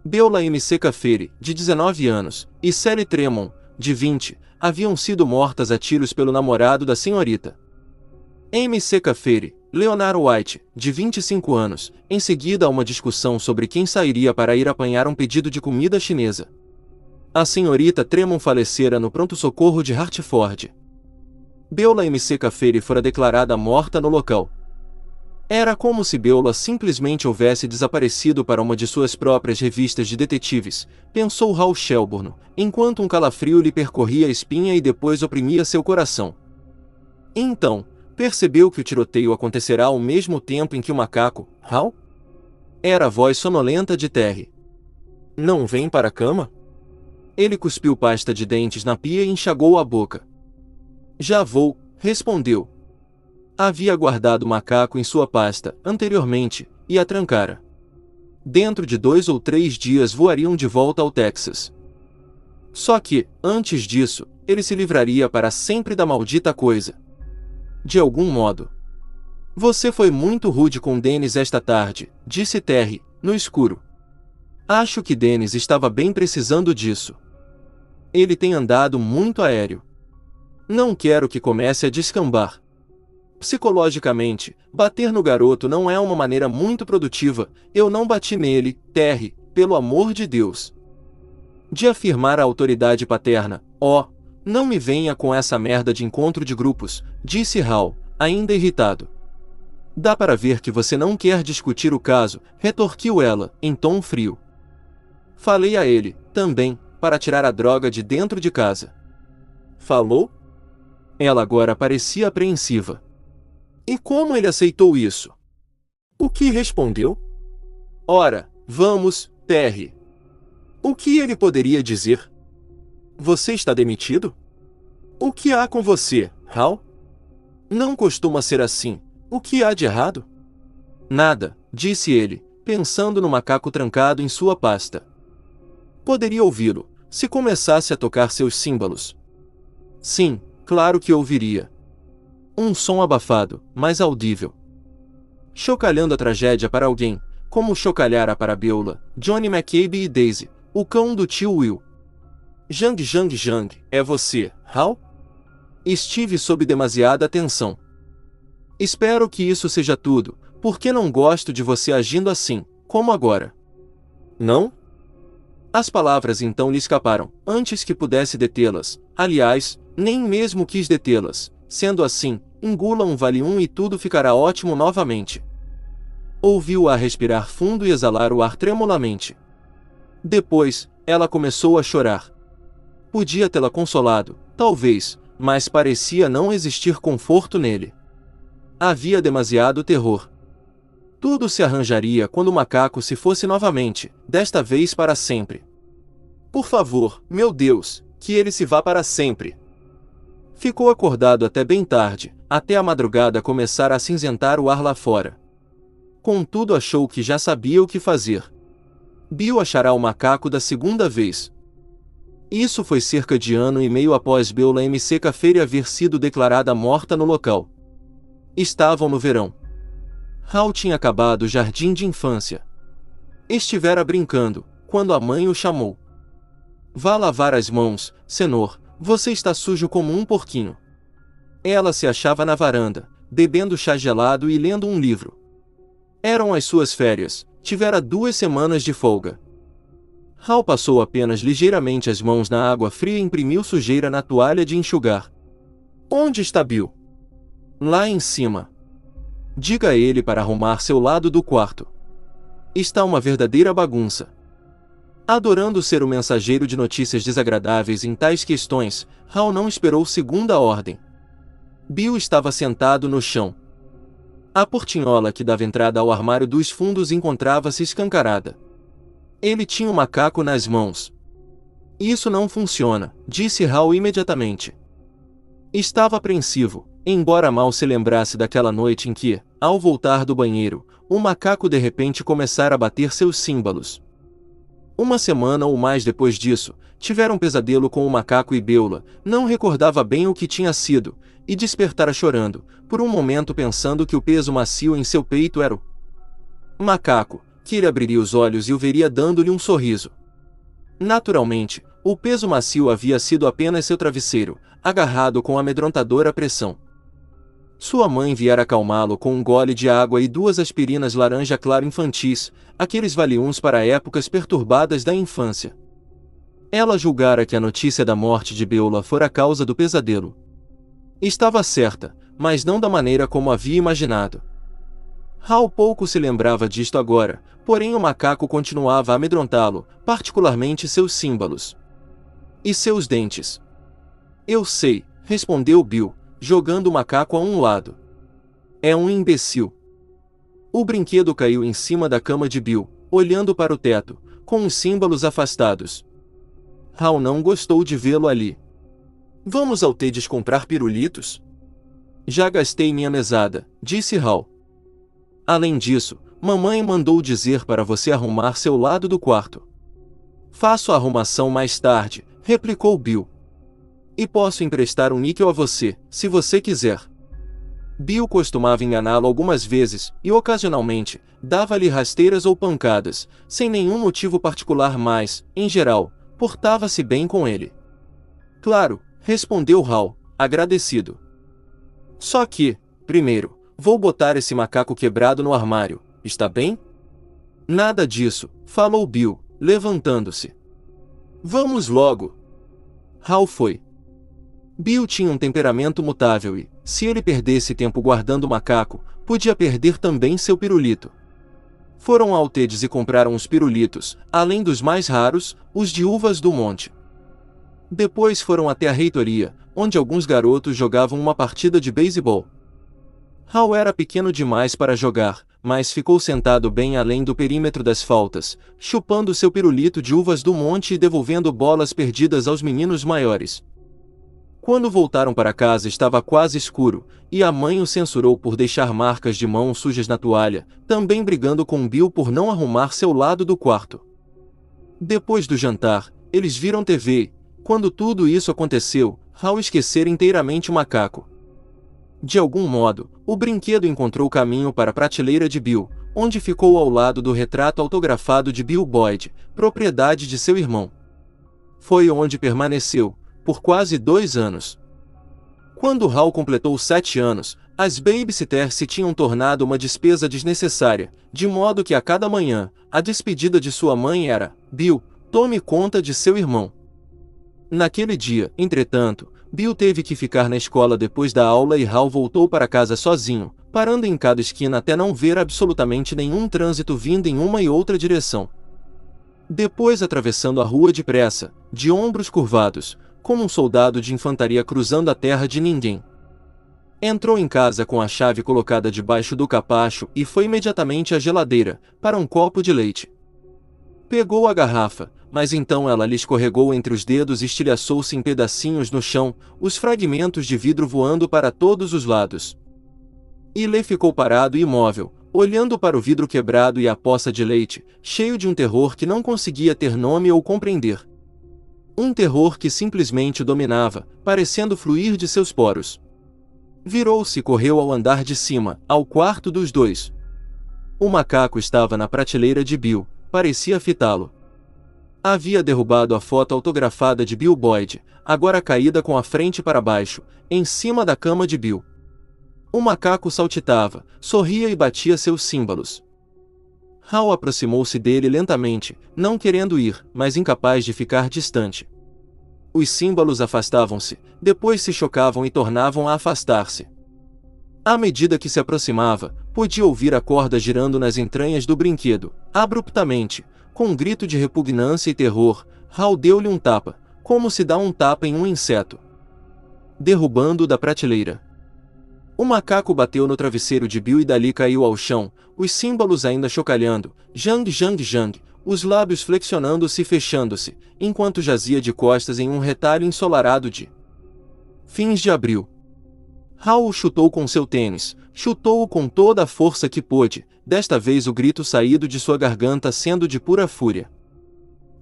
Beulah M.C. Caferi, de 19 anos, e Sally Tremont, de 20, haviam sido mortas a tiros pelo namorado da senhorita. M.C. Caferi, Leonard White, de 25 anos, em seguida a uma discussão sobre quem sairia para ir apanhar um pedido de comida chinesa. A senhorita Tremont falecera no pronto-socorro de Hartford. Beulah M.C. Caferi fora declarada morta no local. Era como se Beulah simplesmente houvesse desaparecido para uma de suas próprias revistas de detetives, pensou Hal Shelburne, enquanto um calafrio lhe percorria a espinha e depois oprimia seu coração. Então, percebeu que o tiroteio acontecerá ao mesmo tempo em que o macaco, Hal? Era a voz sonolenta de Terry. Não vem para a cama? Ele cuspiu pasta de dentes na pia e enxagou a boca. Já vou, respondeu. Havia guardado o macaco em sua pasta, anteriormente, e a trancara. Dentro de 2 ou 3 dias voariam de volta ao Texas. Só que, antes disso, ele se livraria para sempre da maldita coisa. De algum modo. Você foi muito rude com Dennis esta tarde, disse Terry, no escuro. Acho que Dennis estava bem precisando disso. Ele tem andado muito aéreo. Não quero que comece a descambar. Psicologicamente, bater no garoto não é uma maneira muito produtiva. Eu não bati nele, Terry, pelo amor de Deus. De afirmar a autoridade paterna, não me venha com essa merda de encontro de grupos, disse Hal, ainda irritado. Dá para ver que você não quer discutir o caso, retorquiu ela, em tom frio. Falei a ele, também, para tirar a droga de dentro de casa. Falou? Ela agora parecia apreensiva. E como ele aceitou isso? O que respondeu? Ora, vamos, Terry. O que ele poderia dizer? Você está demitido? O que há com você, Hal? Não costuma ser assim. O que há de errado? Nada, disse ele, pensando no macaco trancado em sua pasta. Poderia ouvi-lo, se começasse a tocar seus símbolos. Sim, claro que ouviria. Um som abafado, mas audível. Chocalhando a tragédia para alguém, como chocalhara para Beulah, Johnny McCabe e Daisy, o cão do tio Will. Jang Jang Jang, é você, Hal? Estive sob demasiada tensão. Espero que isso seja tudo, porque não gosto de você agindo assim, como agora. Não? As palavras então lhe escaparam, antes que pudesse detê-las. Aliás, nem mesmo quis detê-las. Sendo assim, engula um Valium e tudo ficará ótimo novamente. Ouviu-a respirar fundo e exalar o ar tremulamente. Depois, ela começou a chorar. Podia tê-la consolado, talvez, mas parecia não existir conforto nele. Havia demasiado terror. Tudo se arranjaria quando o macaco se fosse novamente, desta vez para sempre. Por favor, meu Deus, que ele se vá para sempre. Ficou acordado até bem tarde, até a madrugada começar a acinzentar o ar lá fora. Contudo achou que já sabia o que fazer. Bill achará o macaco da segunda vez. Isso foi cerca de ano e meio após Beulah MC Cafeire haver sido declarada morta no local. Estavam no verão. Hal tinha acabado o jardim de infância. Estivera brincando, quando a mãe o chamou. Vá lavar as mãos, senhor, você está sujo como um porquinho. Ela se achava na varanda, bebendo chá gelado e lendo um livro. Eram as suas férias, tivera 2 semanas de folga. Hal passou apenas ligeiramente as mãos na água fria e imprimiu sujeira na toalha de enxugar. Onde está Bill? Lá em cima. Diga a ele para arrumar seu lado do quarto. Está uma verdadeira bagunça. Adorando ser o mensageiro de notícias desagradáveis em tais questões, Hal não esperou segunda ordem. Bill estava sentado no chão. A portinhola que dava entrada ao armário dos fundos encontrava-se escancarada. Ele tinha o macaco nas mãos. Isso não funciona, disse Hal imediatamente. Estava apreensivo, embora mal se lembrasse daquela noite em que, ao voltar do banheiro, o macaco de repente começara a bater seus símbolos. Uma semana ou mais depois disso, tivera um pesadelo com o macaco e Beulah, não recordava bem o que tinha sido, e despertara chorando, por um momento pensando que o peso macio em seu peito era o macaco, que ele abriria os olhos e o veria dando-lhe um sorriso. Naturalmente, o peso macio havia sido apenas seu travesseiro, agarrado com amedrontadora pressão. Sua mãe viera acalmá-lo com um gole de água e 2 aspirinas laranja claro infantis, aqueles valiums para épocas perturbadas da infância. Ela julgara que a notícia da morte de Beulah fora a causa do pesadelo. Estava certa, mas não da maneira como havia imaginado. Hal pouco se lembrava disto agora, porém o macaco continuava a amedrontá-lo, particularmente seus símbolos. E seus dentes. Eu sei, respondeu Bill, jogando o macaco a um lado. É um imbecil. O brinquedo caiu em cima da cama de Bill, olhando para o teto, com os símbolos afastados. Hal não gostou de vê-lo ali. Vamos ao Teddy's comprar pirulitos? Já gastei minha mesada, disse Hal. Além disso, mamãe mandou dizer para você arrumar seu lado do quarto. Faço a arrumação mais tarde, replicou Bill. E posso emprestar um níquel a você, se você quiser. Bill costumava enganá-lo algumas vezes, e ocasionalmente, dava-lhe rasteiras ou pancadas, sem nenhum motivo particular mas, em geral, portava-se bem com ele. Claro, respondeu Hal, agradecido. Só que, primeiro, vou botar esse macaco quebrado no armário, está bem? Nada disso, falou Bill, levantando-se. Vamos logo. Hal foi. Bill tinha um temperamento mutável e, se ele perdesse tempo guardando o macaco, podia perder também seu pirulito. Foram ao Ted's e compraram os pirulitos, além dos mais raros, os de uvas do monte. Depois foram até a reitoria, onde alguns garotos jogavam uma partida de beisebol. Hal era pequeno demais para jogar, mas ficou sentado bem além do perímetro das faltas, chupando seu pirulito de uvas do monte e devolvendo bolas perdidas aos meninos maiores. Quando voltaram para casa estava quase escuro, e a mãe o censurou por deixar marcas de mãos sujas na toalha, também brigando com Bill por não arrumar seu lado do quarto. Depois do jantar, eles viram TV. Quando tudo isso aconteceu, Hal esquecera inteiramente o macaco. De algum modo, o brinquedo encontrou caminho para a prateleira de Bill, onde ficou ao lado do retrato autografado de Bill Boyd, propriedade de seu irmão. Foi onde permaneceu, por quase 2 anos. Quando Hal completou 7 anos, as babysitters se tinham tornado uma despesa desnecessária, de modo que a cada manhã, a despedida de sua mãe era: Bill, tome conta de seu irmão. Naquele dia, entretanto, Bill teve que ficar na escola depois da aula e Hal voltou para casa sozinho, parando em cada esquina até não ver absolutamente nenhum trânsito vindo em uma e outra direção. Depois atravessando a rua depressa, de ombros curvados, como um soldado de infantaria cruzando a terra de ninguém. Entrou em casa com a chave colocada debaixo do capacho e foi imediatamente à geladeira, para um copo de leite. Pegou a garrafa, mas então ela lhe escorregou entre os dedos e estilhaçou-se em pedacinhos no chão, os fragmentos de vidro voando para todos os lados. Ele ficou parado e imóvel, olhando para o vidro quebrado e a poça de leite, cheio de um terror que não conseguia ter nome ou compreender. Um terror que simplesmente o dominava, parecendo fluir de seus poros. Virou-se e correu ao andar de cima, ao quarto dos dois. O macaco estava na prateleira de Bill, parecia fitá-lo. Havia derrubado a foto autografada de Bill Boyd, agora caída com a frente para baixo, em cima da cama de Bill. O macaco saltitava, sorria e batia seus símbolos. Hal aproximou-se dele lentamente, não querendo ir, mas incapaz de ficar distante. Os símbolos afastavam-se, depois se chocavam e tornavam a afastar-se. À medida que se aproximava, podia ouvir a corda girando nas entranhas do brinquedo. Abruptamente, com um grito de repugnância e terror, Hal deu-lhe um tapa, como se dá um tapa em um inseto, derrubando-o da prateleira. O macaco bateu no travesseiro de Bill e dali caiu ao chão, os símbolos ainda chocalhando, jang jang jang, os lábios flexionando-se e fechando-se, enquanto jazia de costas em um retalho ensolarado de fins de abril. Hal o chutou com seu tênis, chutou-o com toda a força que pôde, desta vez o grito saído de sua garganta sendo de pura fúria.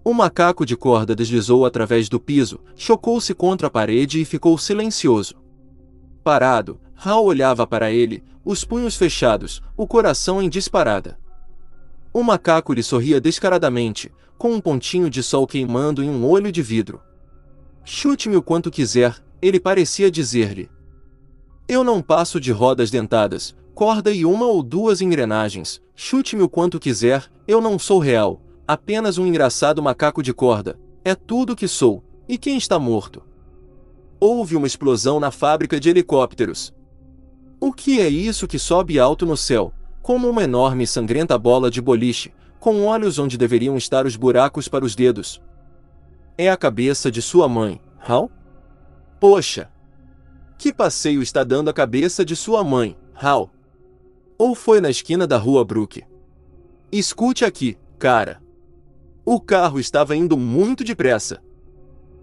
O macaco de corda deslizou através do piso, chocou-se contra a parede e ficou silencioso. Parado, Hal olhava para ele, os punhos fechados, o coração em disparada. O macaco lhe sorria descaradamente, com um pontinho de sol queimando em um olho de vidro. Chute-me o quanto quiser, ele parecia dizer-lhe. Eu não passo de rodas dentadas, corda e 1 ou 2 engrenagens, chute-me o quanto quiser, eu não sou real, apenas um engraçado macaco de corda, é tudo que sou, e quem está morto? Houve uma explosão na fábrica de helicópteros. O que é isso que sobe alto no céu, como uma enorme e sangrenta bola de boliche, com olhos onde deveriam estar os buracos para os dedos? É a cabeça de sua mãe, Hal? Poxa! Que passeio está dando a cabeça de sua mãe, Hal? Ou foi na esquina da rua Brook? Escute aqui, cara. O carro estava indo muito depressa.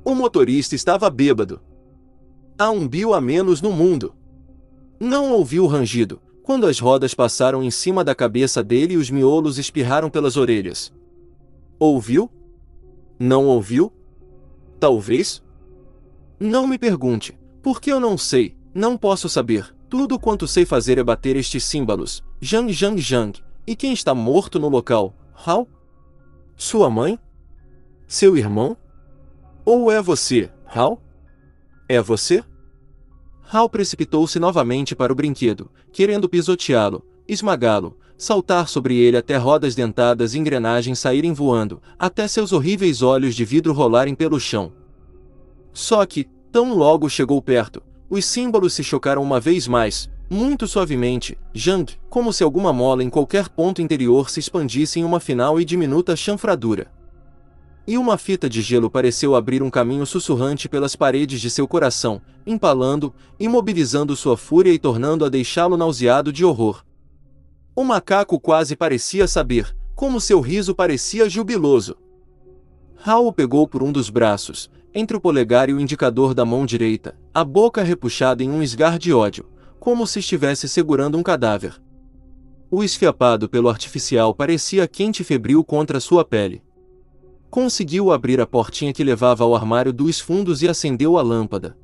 O motorista estava bêbado. Há um Bill a menos no mundo. Não ouviu o rangido, quando as rodas passaram em cima da cabeça dele e os miolos espirraram pelas orelhas. Ouviu? Não ouviu? Talvez? Não me pergunte. Porque eu não sei, não posso saber, tudo quanto sei fazer é bater estes símbolos, jang jang jang, e quem está morto no local, Hal? Sua mãe? Seu irmão? Ou é você, Hal? É você? Hal precipitou-se novamente para o brinquedo, querendo pisoteá-lo, esmagá-lo, saltar sobre ele até rodas dentadas e engrenagens saírem voando, até seus horríveis olhos de vidro rolarem pelo chão. Só que, tão logo chegou perto, os símbolos se chocaram uma vez mais, Muito suavemente, Jang, como se alguma mola em qualquer ponto interior se expandisse em uma final e diminuta chanfradura. E uma fita de gelo pareceu abrir um caminho sussurrante pelas paredes de seu coração, empalando, imobilizando sua fúria e tornando-a deixá-lo nauseado de horror. O macaco quase parecia saber, como seu riso parecia jubiloso. Hal o pegou por um dos braços, entre o polegar e o indicador da mão direita, a boca repuxada em um esgar de ódio, como se estivesse segurando um cadáver. O esfiapado pelo artificial parecia quente e febril contra sua pele. Conseguiu abrir a portinha que levava ao armário dos fundos e acendeu a lâmpada.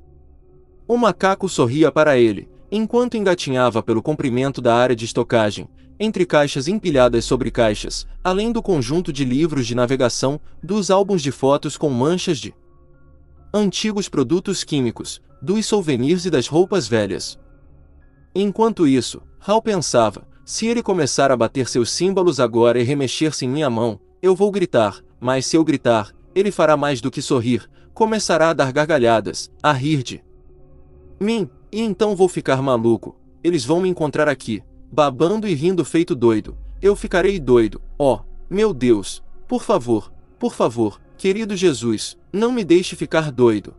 O macaco sorria para ele, enquanto engatinhava pelo comprimento da área de estocagem, entre caixas empilhadas sobre caixas, além do conjunto de livros de navegação, dos álbuns de fotos com manchas de antigos produtos químicos, dos souvenirs e das roupas velhas. Enquanto isso, Hal pensava, se ele começar a bater seus símbolos agora e remexer-se em minha mão, eu vou gritar, mas se eu gritar, ele fará mais do que sorrir, começará a dar gargalhadas, a rir de mim, e então vou ficar maluco, eles vão me encontrar aqui, babando e rindo feito doido, eu ficarei doido, oh, meu Deus, por favor, querido Jesus, não me deixe ficar doido.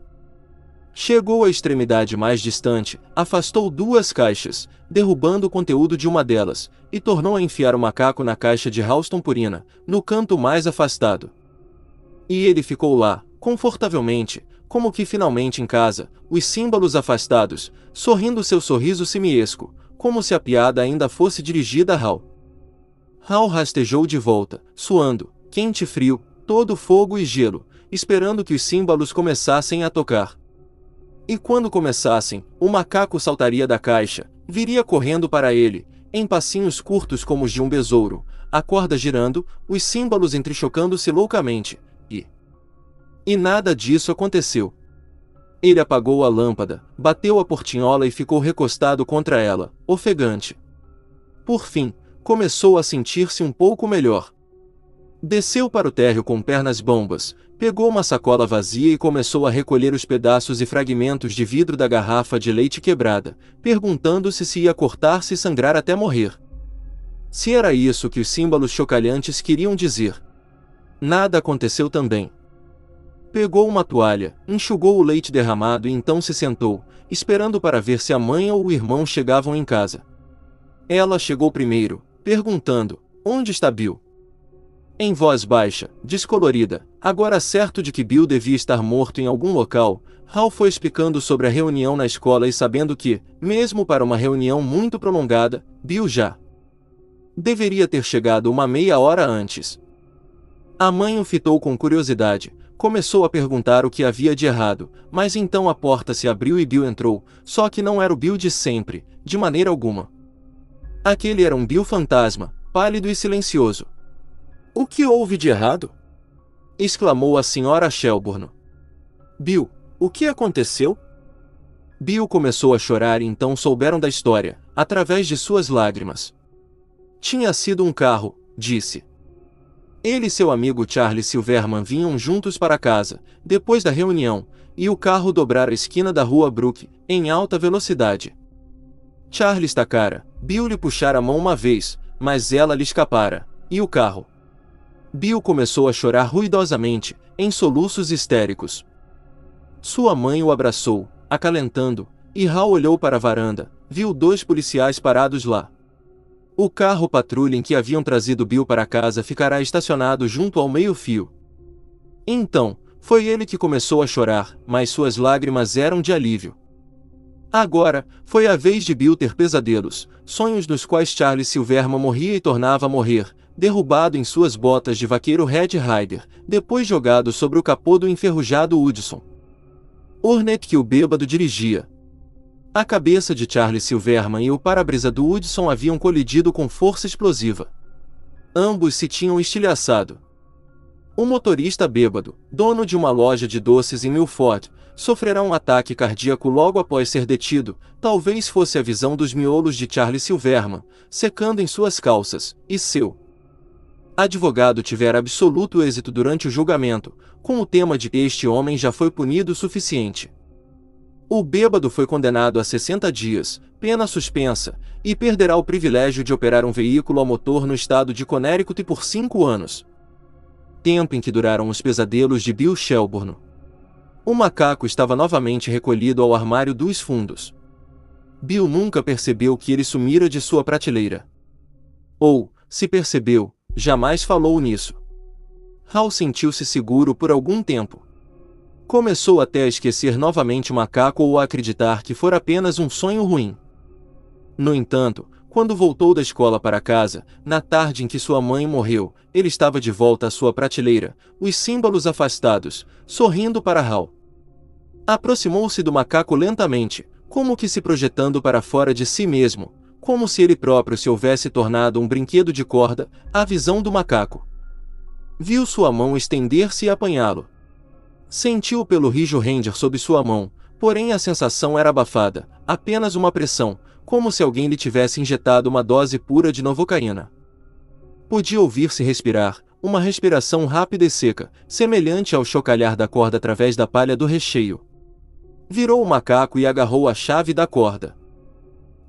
Chegou à extremidade mais distante, afastou 2 caixas, derrubando o conteúdo de uma delas, e tornou a enfiar o macaco na caixa de Halston Purina, no canto mais afastado. E ele ficou lá, confortavelmente, como que finalmente em casa, os símbolos afastados, sorrindo seu sorriso simiesco, como se a piada ainda fosse dirigida a Hal. Hal rastejou de volta, suando, quente e frio, todo fogo e gelo, esperando que os símbolos começassem a tocar. E quando começassem, o macaco saltaria da caixa, viria correndo para ele, em passinhos curtos como os de um besouro, a corda girando, os símbolos entrechocando-se loucamente, e nada disso aconteceu. Ele apagou a lâmpada, bateu a portinhola e ficou recostado contra ela, ofegante. Por fim, começou a sentir-se um pouco melhor. Desceu para o térreo com pernas bambas, pegou uma sacola vazia e começou a recolher os pedaços e fragmentos de vidro da garrafa de leite quebrada, perguntando-se se ia cortar-se e sangrar até morrer. Se era isso que os símbolos chocalhantes queriam dizer. Nada aconteceu também. Pegou uma toalha, enxugou o leite derramado e então se sentou, esperando para ver se a mãe ou o irmão chegavam em casa. Ela chegou primeiro, perguntando, onde está Bill? Em voz baixa, descolorida, agora certo de que Bill devia estar morto em algum local, Hal foi explicando sobre a reunião na escola e sabendo que, mesmo para uma reunião muito prolongada, Bill já deveria ter chegado uma meia hora antes. A mãe o fitou com curiosidade, começou a perguntar o que havia de errado, mas então a porta se abriu e Bill entrou, só que não era o Bill de sempre, de maneira alguma. Aquele era um Bill fantasma, pálido e silencioso. O que houve de errado? Exclamou a senhora Shelburne. Bill, o que aconteceu? Bill começou a chorar e então souberam da história, através de suas lágrimas. Tinha sido um carro, disse. Ele e seu amigo Charles Silverman vinham juntos para casa, depois da reunião, e o carro dobrara a esquina da rua Brook, em alta velocidade. Charles tacara, Bill lhe puxara a mão uma vez, mas ela lhe escapara, e o carro. Bill começou a chorar ruidosamente, em soluços histéricos. Sua mãe o abraçou, acalentando, e Hal olhou para a varanda, viu 2 policiais parados lá. O carro patrulha em que haviam trazido Bill para casa ficará estacionado junto ao meio-fio. Então, foi ele que começou a chorar, mas suas lágrimas eram de alívio. Agora, foi a vez de Bill ter pesadelos, sonhos nos quais Charles Silverman morria e tornava a morrer, derrubado em suas botas de vaqueiro Red Ryder, depois jogado sobre o capô do enferrujado Hudson Hornet que o bêbado dirigia. A cabeça de Charles Silverman e o para-brisa do Hudson haviam colidido com força explosiva. Ambos se tinham estilhaçado. O motorista bêbado, dono de uma loja de doces em Milford, sofrerá um ataque cardíaco logo após ser detido, talvez fosse a visão dos miolos de Charles Silverman, secando em suas calças, e seu advogado tivera absoluto êxito durante o julgamento, com o tema de "este homem já foi punido o suficiente". O bêbado foi condenado a 60 dias, pena suspensa, e perderá o privilégio de operar um veículo a motor no estado de Connecticut por 5 anos. Tempo em que duraram os pesadelos de Bill Shelburne. O macaco estava novamente recolhido ao armário dos fundos. Bill nunca percebeu que ele sumira de sua prateleira. Ou, se percebeu, jamais falou nisso. Hal sentiu-se seguro por algum tempo. Começou até a esquecer novamente o macaco ou a acreditar que fora apenas um sonho ruim. No entanto, quando voltou da escola para casa, na tarde em que sua mãe morreu, ele estava de volta à sua prateleira, os símbolos afastados, sorrindo para Hal. Aproximou-se do macaco lentamente, como que se projetando para fora de si mesmo, como se ele próprio se houvesse tornado um brinquedo de corda, à visão do macaco. Viu sua mão estender-se e apanhá-lo. Sentiu o pelo rijo render sob sua mão, porém a sensação era abafada, apenas uma pressão, como se alguém lhe tivesse injetado uma dose pura de novocaína. Podia ouvir-se respirar, uma respiração rápida e seca, semelhante ao chocalhar da corda através da palha do recheio. Virou o macaco e agarrou a chave da corda.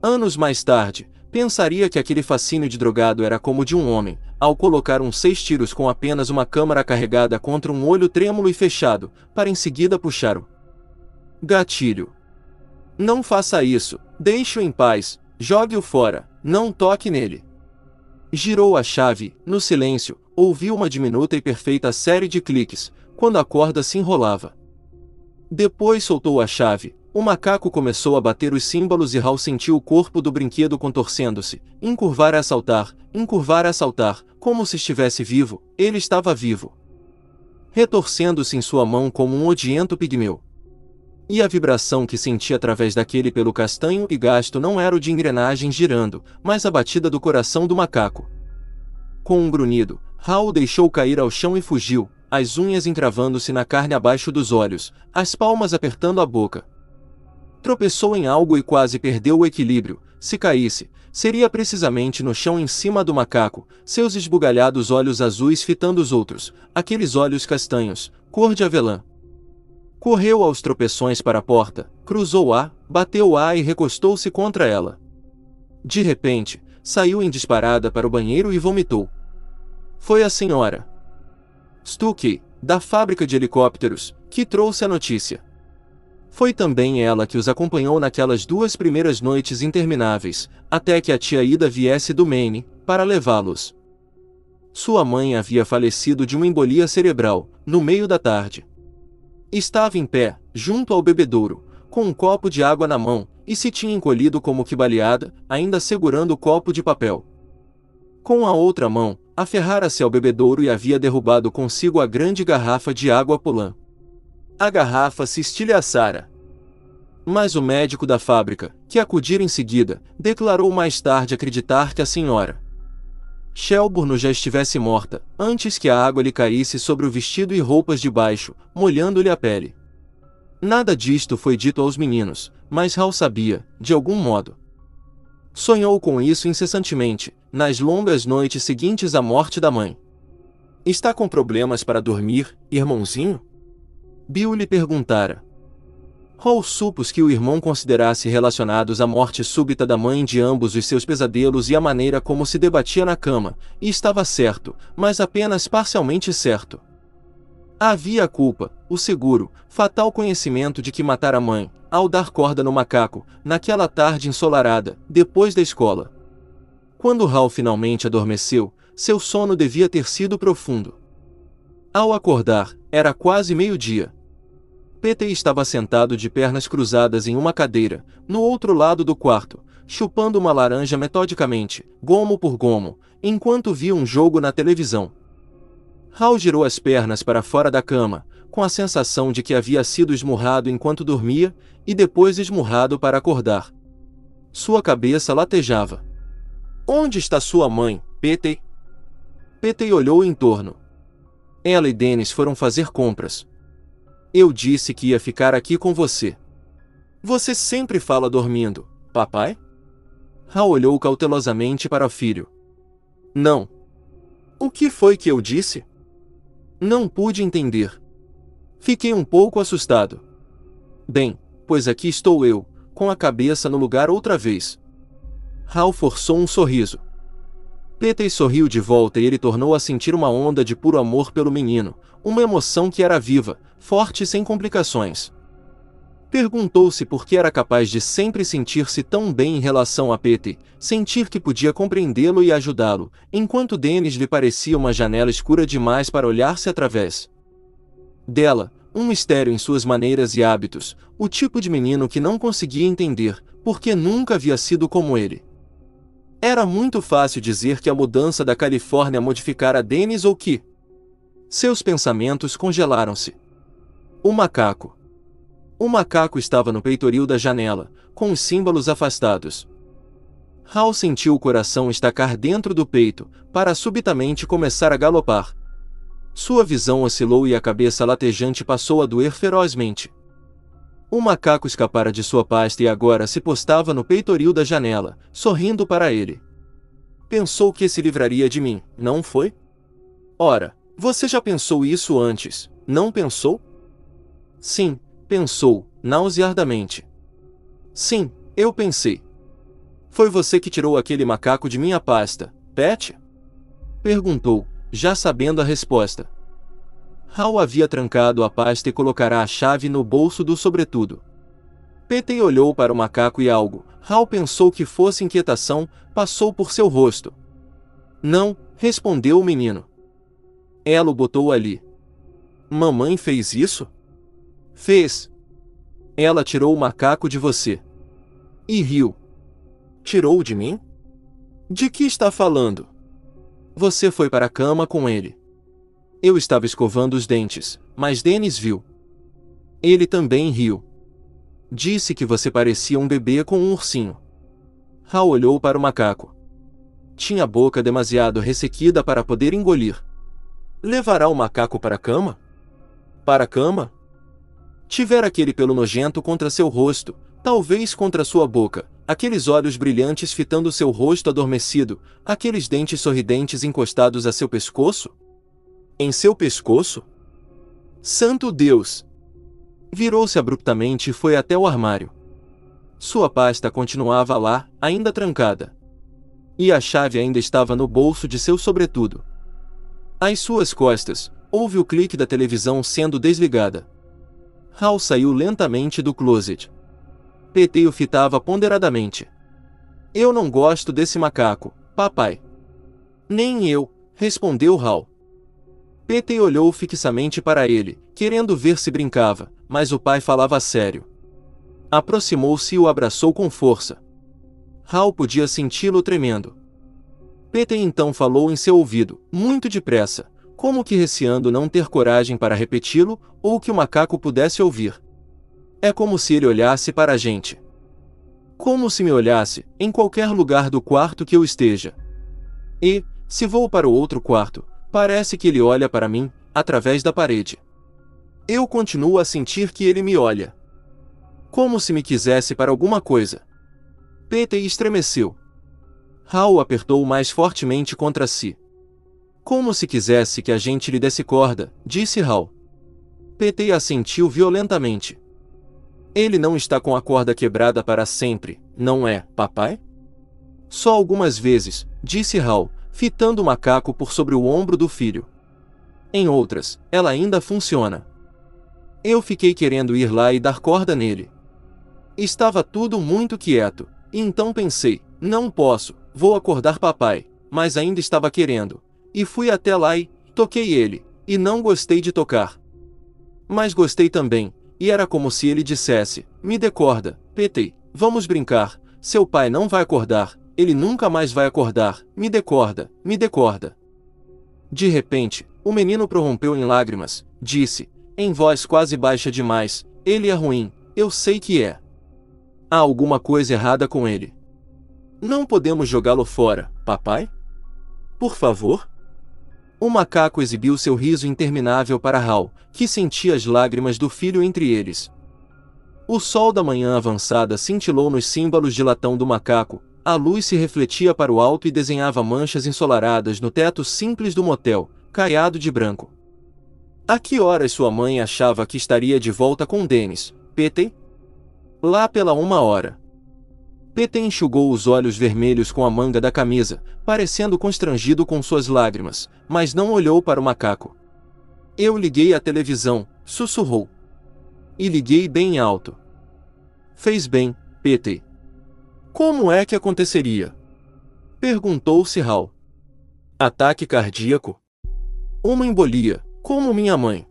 Anos mais tarde, pensaria que aquele fascínio de drogado era como o de um homem, ao colocar 6 tiros com apenas uma câmara carregada contra um olho trêmulo e fechado, para em seguida puxar o gatilho. Não faça isso, deixe-o em paz, jogue-o fora, não toque nele. Girou a chave, no silêncio, ouviu uma diminuta e perfeita série de cliques, quando a corda se enrolava. Depois soltou a chave, o macaco começou a bater os símbolos e Hal sentiu o corpo do brinquedo contorcendo-se, encurvar a saltar, como se estivesse vivo, ele estava vivo. Retorcendo-se em sua mão como um odiento pigmeu. E a vibração que sentia através daquele pelo castanho e gasto não era o de engrenagens girando, mas a batida do coração do macaco. Com um grunhido, Hal o deixou cair ao chão e fugiu, as unhas encravando-se na carne abaixo dos olhos, as palmas apertando a boca. Tropeçou em algo e quase perdeu o equilíbrio. Se caísse, seria precisamente no chão em cima do macaco, seus esbugalhados olhos azuis fitando os outros, aqueles olhos castanhos, cor de avelã. Correu aos tropeções para a porta, cruzou-a, bateu-a e recostou-se contra ela. De repente, saiu em disparada para o banheiro e vomitou. Foi a senhora Stuckey, da fábrica de helicópteros, que trouxe a notícia. Foi também ela que os acompanhou naquelas 2 primeiras noites intermináveis, até que a tia Ida viesse do Maine, para levá-los. Sua mãe havia falecido de uma embolia cerebral, no meio da tarde. Estava em pé, junto ao bebedouro, com um copo de água na mão, e se tinha encolhido como que baleada, ainda segurando o copo de papel. Com a outra mão, aferrara-se ao bebedouro e havia derrubado consigo a grande garrafa de água Polan. A garrafa se estilhaçara. Mas o médico da fábrica, que acudira em seguida, declarou mais tarde acreditar que a senhora Shelburne já estivesse morta, antes que a água lhe caísse sobre o vestido e roupas de baixo, molhando-lhe a pele. Nada disto foi dito aos meninos, mas Hal sabia, de algum modo. Sonhou com isso incessantemente, nas longas noites seguintes à morte da mãe. Está com problemas para dormir, irmãozinho? Bill lhe perguntara. Hal supôs que o irmão considerasse relacionados à morte súbita da mãe de ambos os seus pesadelos e a maneira como se debatia na cama, e estava certo, mas apenas parcialmente certo. Havia a culpa, o seguro, fatal conhecimento de que matara a mãe, ao dar corda no macaco, naquela tarde ensolarada, depois da escola. Quando Hal finalmente adormeceu, seu sono devia ter sido profundo. Ao acordar, era quase meio-dia. Petey estava sentado de pernas cruzadas em uma cadeira, no outro lado do quarto, chupando uma laranja metodicamente, gomo por gomo, enquanto via um jogo na televisão. Hal girou as pernas para fora da cama, com a sensação de que havia sido esmurrado enquanto dormia, e depois esmurrado para acordar. Sua cabeça latejava. Onde está sua mãe, Petey? Petey olhou em torno. Ela e Dennis foram fazer compras. Eu disse que ia ficar aqui com você. Você sempre fala dormindo, papai? Hal olhou cautelosamente para o filho. Não. O que foi que eu disse? Não pude entender. Fiquei um pouco assustado. Bem, pois aqui estou eu, com a cabeça no lugar outra vez. Hal forçou um sorriso. Petey sorriu de volta e ele tornou a sentir uma onda de puro amor pelo menino, uma emoção que era viva, forte e sem complicações. Perguntou-se por que era capaz de sempre sentir-se tão bem em relação a Petey, sentir que podia compreendê-lo e ajudá-lo, enquanto Dennis lhe parecia uma janela escura demais para olhar-se através dela, um mistério em suas maneiras e hábitos, o tipo de menino que não conseguia entender, porque nunca havia sido como ele. Era muito fácil dizer que a mudança da Califórnia modificara Dennis ou que seus pensamentos congelaram-se. O macaco. O macaco estava no peitoril da janela, com os símbolos afastados. Hal sentiu o coração estacar dentro do peito, para subitamente começar a galopar. Sua visão oscilou e a cabeça latejante passou a doer ferozmente. O macaco escapara de sua pasta e agora se postava no peitoril da janela, sorrindo para ele. Pensou que se livraria de mim, não foi? Ora, você já pensou isso antes, não pensou? Sim, pensou, nauseadamente. Sim, eu pensei. Foi você que tirou aquele macaco de minha pasta, Pat? Perguntou, já sabendo a resposta. Hal havia trancado a pasta e colocara a chave no bolso do sobretudo. Petey olhou para o macaco e algo, Hal pensou que fosse inquietação, passou por seu rosto. Não, respondeu o menino. Ela o botou ali. Mamãe fez isso? Fez. Ela tirou o macaco de você. E riu. Tirou de mim? De que está falando? Você foi para a cama com ele. Eu estava escovando os dentes, mas Dennis viu. Ele também riu. Disse que você parecia um bebê com um ursinho. Hal olhou para o macaco. Tinha a boca demasiado ressequida para poder engolir. Levará o macaco para a cama? Para a cama? Tivera aquele pelo nojento contra seu rosto, talvez contra sua boca, aqueles olhos brilhantes fitando seu rosto adormecido, aqueles dentes sorridentes encostados a seu pescoço? Em seu pescoço? Santo Deus! Virou-se abruptamente e foi até o armário. Sua pasta continuava lá, ainda trancada. E a chave ainda estava no bolso de seu sobretudo. Às suas costas, houve o clique da televisão sendo desligada. Hal saiu lentamente do closet. Petey o fitava ponderadamente. Eu não gosto desse macaco, papai. Nem eu, respondeu Hal. Petey olhou fixamente para ele, querendo ver se brincava, mas o pai falava sério. Aproximou-se e o abraçou com força. Hal podia senti-lo tremendo. Petey então falou em seu ouvido, muito depressa, como que receando não ter coragem para repeti-lo, ou que o macaco pudesse ouvir. É como se ele olhasse para a gente. Como se me olhasse, em qualquer lugar do quarto que eu esteja. E, se vou para o outro quarto, parece que ele olha para mim, através da parede. Eu continuo a sentir que ele me olha. Como se me quisesse para alguma coisa. Petey estremeceu. Hal o apertou mais fortemente contra si. Como se quisesse que a gente lhe desse corda, disse Hal. Petey assentiu violentamente. Ele não está com a corda quebrada para sempre, não é, papai? Só algumas vezes, disse Hal, fitando o macaco por sobre o ombro do filho. Em outras, ela ainda funciona. Eu fiquei querendo ir lá e dar corda nele. Estava tudo muito quieto, e então pensei, não posso, vou acordar papai, mas ainda estava querendo. E fui até lá e toquei ele, e não gostei de tocar. Mas gostei também, e era como se ele dissesse, me dê corda, Petey, vamos brincar, seu pai não vai acordar, ele nunca mais vai acordar, me dê corda, me dê corda. De repente, o menino prorrompeu em lágrimas, disse, em voz quase baixa demais, ele é ruim, eu sei que é. Há alguma coisa errada com ele. Não podemos jogá-lo fora, papai? Por favor? O macaco exibiu seu riso interminável para Hal, que sentia as lágrimas do filho entre eles. O sol da manhã avançada cintilou nos símbolos de latão do macaco, a luz se refletia para o alto e desenhava manchas ensolaradas no teto simples do motel, caiado de branco. A que horas sua mãe achava que estaria de volta com Dennis, Petey? Lá pela 1 hora. PT enxugou os olhos vermelhos com a manga da camisa, parecendo constrangido com suas lágrimas, mas não olhou para o macaco. Eu liguei a televisão, sussurrou. E liguei bem alto. Fez bem, PT. Como é que aconteceria? Perguntou-se Hal. Ataque cardíaco? Uma embolia, como minha mãe.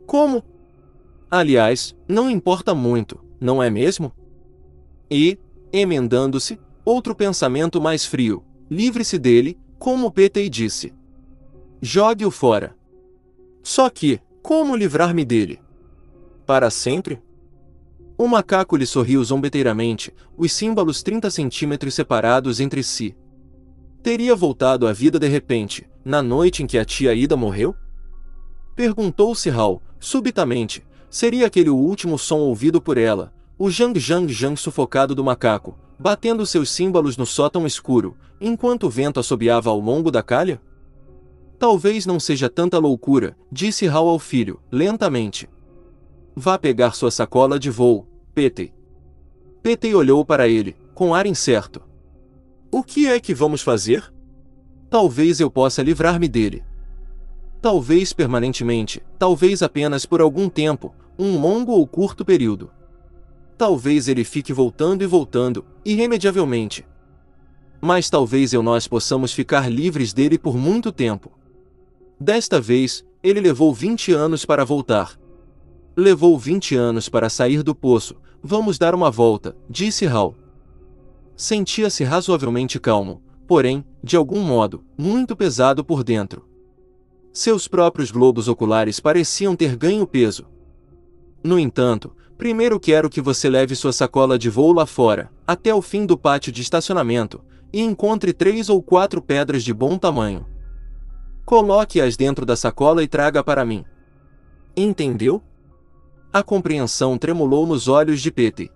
Como? Aliás, não importa muito, não é mesmo? E, emendando-se, outro pensamento mais frio. Livre-se dele, como PT disse. Jogue-o fora. Só que, como livrar-me dele? Para sempre? O macaco lhe sorriu zombeteiramente, os símbolos 30 centímetros separados entre si. Teria voltado à vida de repente, na noite em que a tia Ida morreu? Perguntou-se Hal, subitamente. Seria aquele o último som ouvido por ela, o jang jang jang sufocado do macaco, batendo seus símbolos no sótão escuro, enquanto o vento assobiava ao longo da calha? Talvez não seja tanta loucura, disse Hal ao filho, lentamente. Vá pegar sua sacola de voo, PT. PT olhou para ele, com ar incerto. O que é que vamos fazer? Talvez eu possa livrar-me dele. Talvez permanentemente, talvez apenas por algum tempo, um longo ou curto período. Talvez ele fique voltando e voltando, irremediavelmente. Mas talvez nós possamos ficar livres dele por muito tempo. Desta vez, ele levou 20 anos para voltar. Levou 20 anos para sair do poço. Vamos dar uma volta, disse Hal. Sentia-se razoavelmente calmo, porém, de algum modo, muito pesado por dentro. Seus próprios globos oculares pareciam ter ganho peso. No entanto, primeiro quero que você leve sua sacola de voo lá fora, até o fim do pátio de estacionamento, e encontre 3 ou 4 pedras de bom tamanho. Coloque-as dentro da sacola e traga para mim. Entendeu? A compreensão tremulou nos olhos de PT.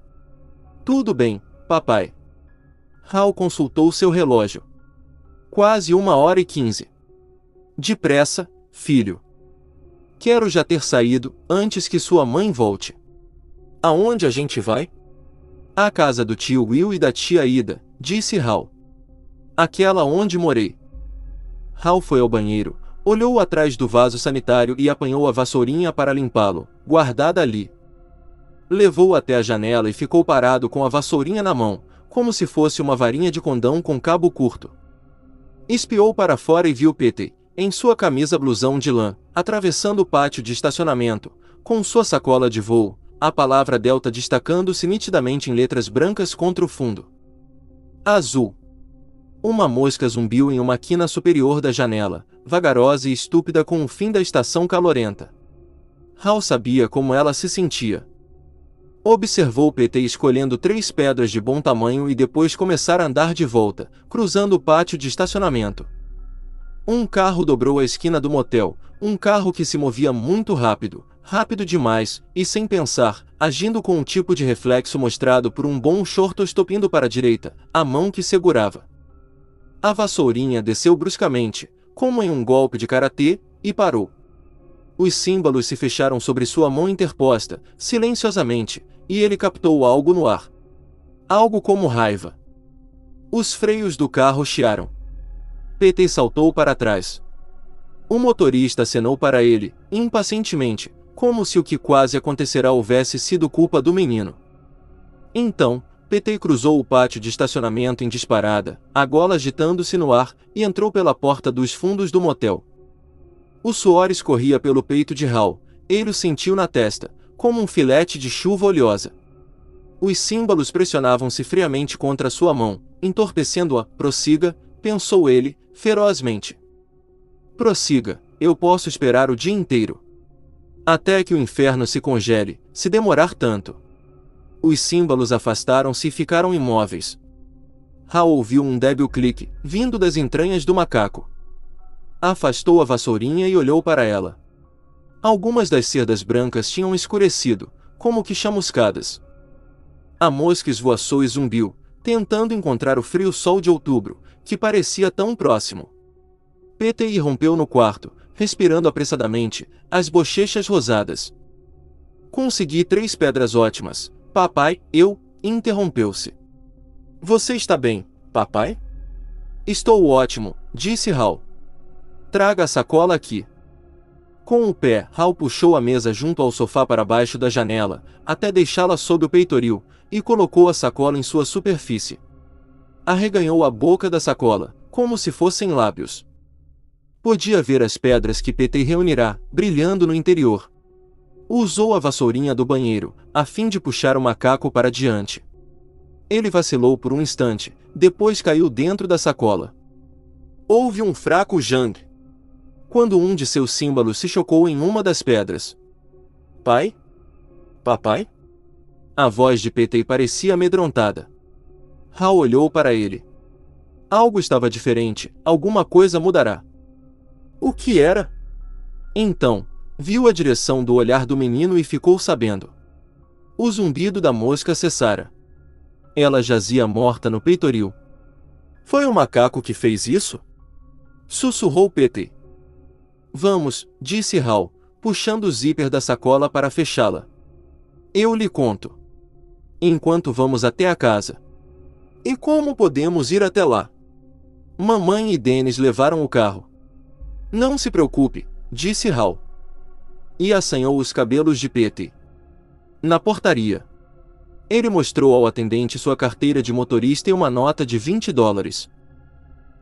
Tudo bem, papai. Hal consultou seu relógio. Quase 1h15. Depressa, filho. Quero já ter saído, antes que sua mãe volte. Aonde a gente vai? À casa do tio Will e da tia Ida, disse Hal. Aquela onde morei. Hal foi ao banheiro, olhou atrás do vaso sanitário e apanhou a vassourinha para limpá-lo, guardada ali. Levou até a janela e ficou parado com a vassourinha na mão, como se fosse uma varinha de condão com cabo curto. Espiou para fora e viu PT, em sua camisa blusão de lã, atravessando o pátio de estacionamento, com sua sacola de voo, a palavra Delta destacando-se nitidamente em letras brancas contra o fundo. Azul. Uma mosca zumbiu em uma quina superior da janela, vagarosa e estúpida com o fim da estação calorenta. Hal sabia como ela se sentia. Observou PT escolhendo 3 pedras de bom tamanho e depois começar a andar de volta, cruzando o pátio de estacionamento. Um carro dobrou a esquina do motel, um carro que se movia muito rápido, rápido demais, e sem pensar, agindo com um tipo de reflexo mostrado por um bom shortstop para a direita, a mão que segurava. A vassourinha desceu bruscamente, como em um golpe de karatê, e parou. Os símbolos se fecharam sobre sua mão interposta, silenciosamente, e ele captou algo no ar. Algo como raiva. Os freios do carro chiaram. PT saltou para trás. O motorista acenou para ele, impacientemente, como se o que quase acontecerá houvesse sido culpa do menino. Então, PT cruzou o pátio de estacionamento em disparada, a gola agitando-se no ar, e entrou pela porta dos fundos do motel. O suor escorria pelo peito de Hal, ele o sentiu na testa, como um filete de chuva oleosa. Os símbolos pressionavam-se friamente contra sua mão, entorpecendo-a. Prossiga, pensou ele, ferozmente. Prossiga, eu posso esperar o dia inteiro. Até que o inferno se congele, se demorar tanto. Os símbolos afastaram-se e ficaram imóveis. Hal ouviu um débil clique, vindo das entranhas do macaco. Afastou a vassourinha e olhou para ela. Algumas das cerdas brancas tinham escurecido, como que chamuscadas. A mosca esvoaçou e zumbiu, tentando encontrar o frio sol de outubro, que parecia tão próximo. PT irrompeu no quarto, respirando apressadamente, as bochechas rosadas. Consegui 3 pedras ótimas, Papai, interrompeu-se. Você está bem, papai? Estou ótimo, disse Hal. Traga a sacola aqui. Com o pé, Hal puxou a mesa junto ao sofá para baixo da janela, até deixá-la sob o peitoril, e colocou a sacola em sua superfície. Arreganhou a boca da sacola, como se fossem lábios. Podia ver as pedras que Petey reunirá, brilhando no interior. Usou a vassourinha do banheiro, a fim de puxar o macaco para diante. Ele vacilou por um instante, depois caiu dentro da sacola. Houve um fraco jangue, quando um de seus símbolos se chocou em uma das pedras. Pai? Papai? A voz de Petey parecia amedrontada. Hal olhou para ele. Algo estava diferente, alguma coisa mudará. O que era? Então, viu a direção do olhar do menino e ficou sabendo. O zumbido da mosca cessara. Ela jazia morta no peitoril. Foi o macaco que fez isso? Sussurrou Petey. Vamos, disse Hal, puxando o zíper da sacola para fechá-la. Eu lhe conto. Enquanto vamos até a casa. E como podemos ir até lá? Mamãe e Dennis levaram o carro. Não se preocupe, disse Hal. E assanhou os cabelos de Petey. Na portaria. Ele mostrou ao atendente sua carteira de motorista e uma nota de $20.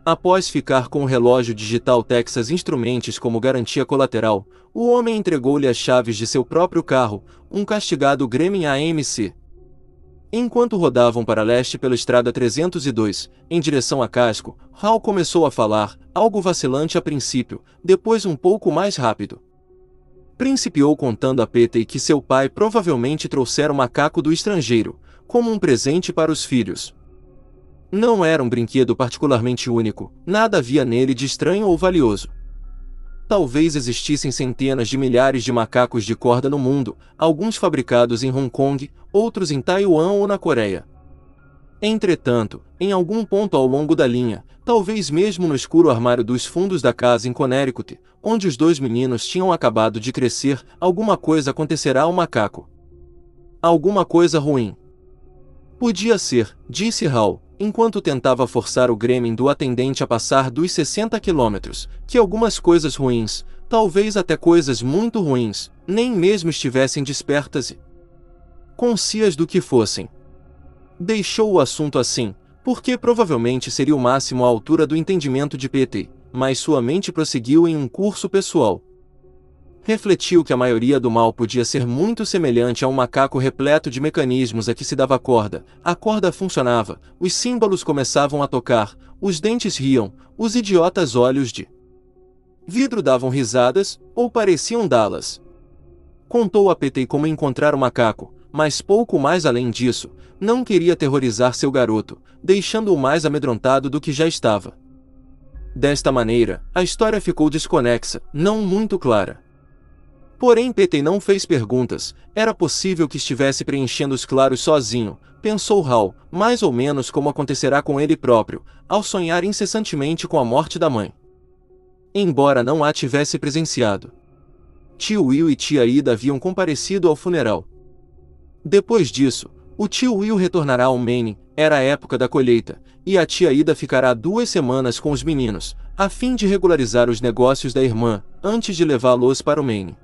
Após ficar com o relógio digital Texas Instruments como garantia colateral, o homem entregou-lhe as chaves de seu próprio carro, um castigado Gremlin AMC. Enquanto rodavam para leste pela estrada 302, em direção a Casco, Hal começou a falar, algo vacilante a princípio, depois um pouco mais rápido. Principiou contando a Petey que seu pai provavelmente trouxera o macaco do estrangeiro, como um presente para os filhos. Não era um brinquedo particularmente único, nada havia nele de estranho ou valioso. Talvez existissem centenas de milhares de macacos de corda no mundo, alguns fabricados em Hong Kong, outros em Taiwan ou na Coreia. Entretanto, em algum ponto ao longo da linha, talvez mesmo no escuro armário dos fundos da casa em Connecticut, onde os dois meninos tinham acabado de crescer, alguma coisa acontecerá ao macaco. Alguma coisa ruim. Podia ser, disse Hal, enquanto tentava forçar o Gremlin do atendente a passar dos 60 quilômetros, que algumas coisas ruins, talvez até coisas muito ruins, nem mesmo estivessem despertas e conscias do que fossem. Deixou o assunto assim, porque provavelmente seria o máximo à altura do entendimento de Petey, mas sua mente prosseguiu em um curso pessoal. Refletiu que a maioria do mal podia ser muito semelhante a um macaco repleto de mecanismos a que se dava corda. A corda funcionava, os símbolos começavam a tocar, os dentes riam, os idiotas olhos de vidro davam risadas, ou pareciam dá-las. Contou a Petey como encontrar o macaco, mas pouco mais além disso, não queria aterrorizar seu garoto, deixando-o mais amedrontado do que já estava. Desta maneira, a história ficou desconexa, não muito clara. Porém Petey não fez perguntas, era possível que estivesse preenchendo os claros sozinho, pensou Hal, mais ou menos como acontecerá com ele próprio, ao sonhar incessantemente com a morte da mãe. Embora não a tivesse presenciado. Tio Will e tia Ida haviam comparecido ao funeral. Depois disso, o tio Will retornará ao Maine, era a época da colheita, e a tia Ida ficará 2 semanas com os meninos, a fim de regularizar os negócios da irmã, antes de levá-los para o Maine.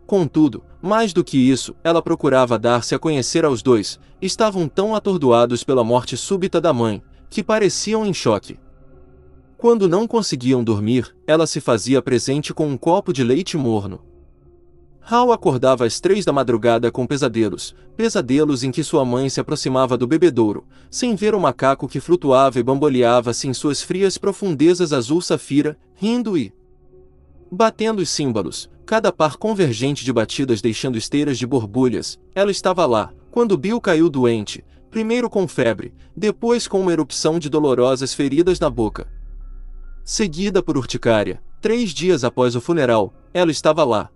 Contudo, mais do que isso, ela procurava dar-se a conhecer aos dois, estavam tão atordoados pela morte súbita da mãe, que pareciam em choque. Quando não conseguiam dormir, ela se fazia presente com um copo de leite morno. Hal acordava às 3 da madrugada com pesadelos em que sua mãe se aproximava do bebedouro, sem ver o macaco que flutuava e bamboleava-se em suas frias profundezas azul safira, rindo e batendo os símbolos, cada par convergente de batidas deixando esteiras de borbulhas. Ela estava lá, quando Bill caiu doente, primeiro com febre, depois com uma erupção de dolorosas feridas na boca. Seguida por urticária, 3 dias após o funeral, ela estava lá.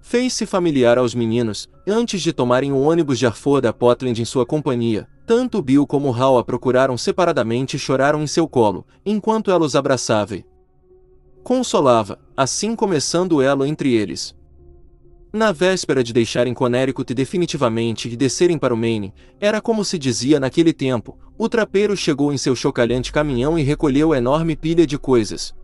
Fez-se familiar aos meninos, antes de tomarem o ônibus de Hartford a Portland em sua companhia. Tanto Bill como Hal a procuraram separadamente e choraram em seu colo, enquanto ela os abraçava e consolava, assim começando o elo entre eles. Na véspera de deixarem Connecticut definitivamente e descerem para o Maine, era como se dizia naquele tempo, o trapeiro chegou em seu chocalhante caminhão e recolheu a enorme pilha de coisas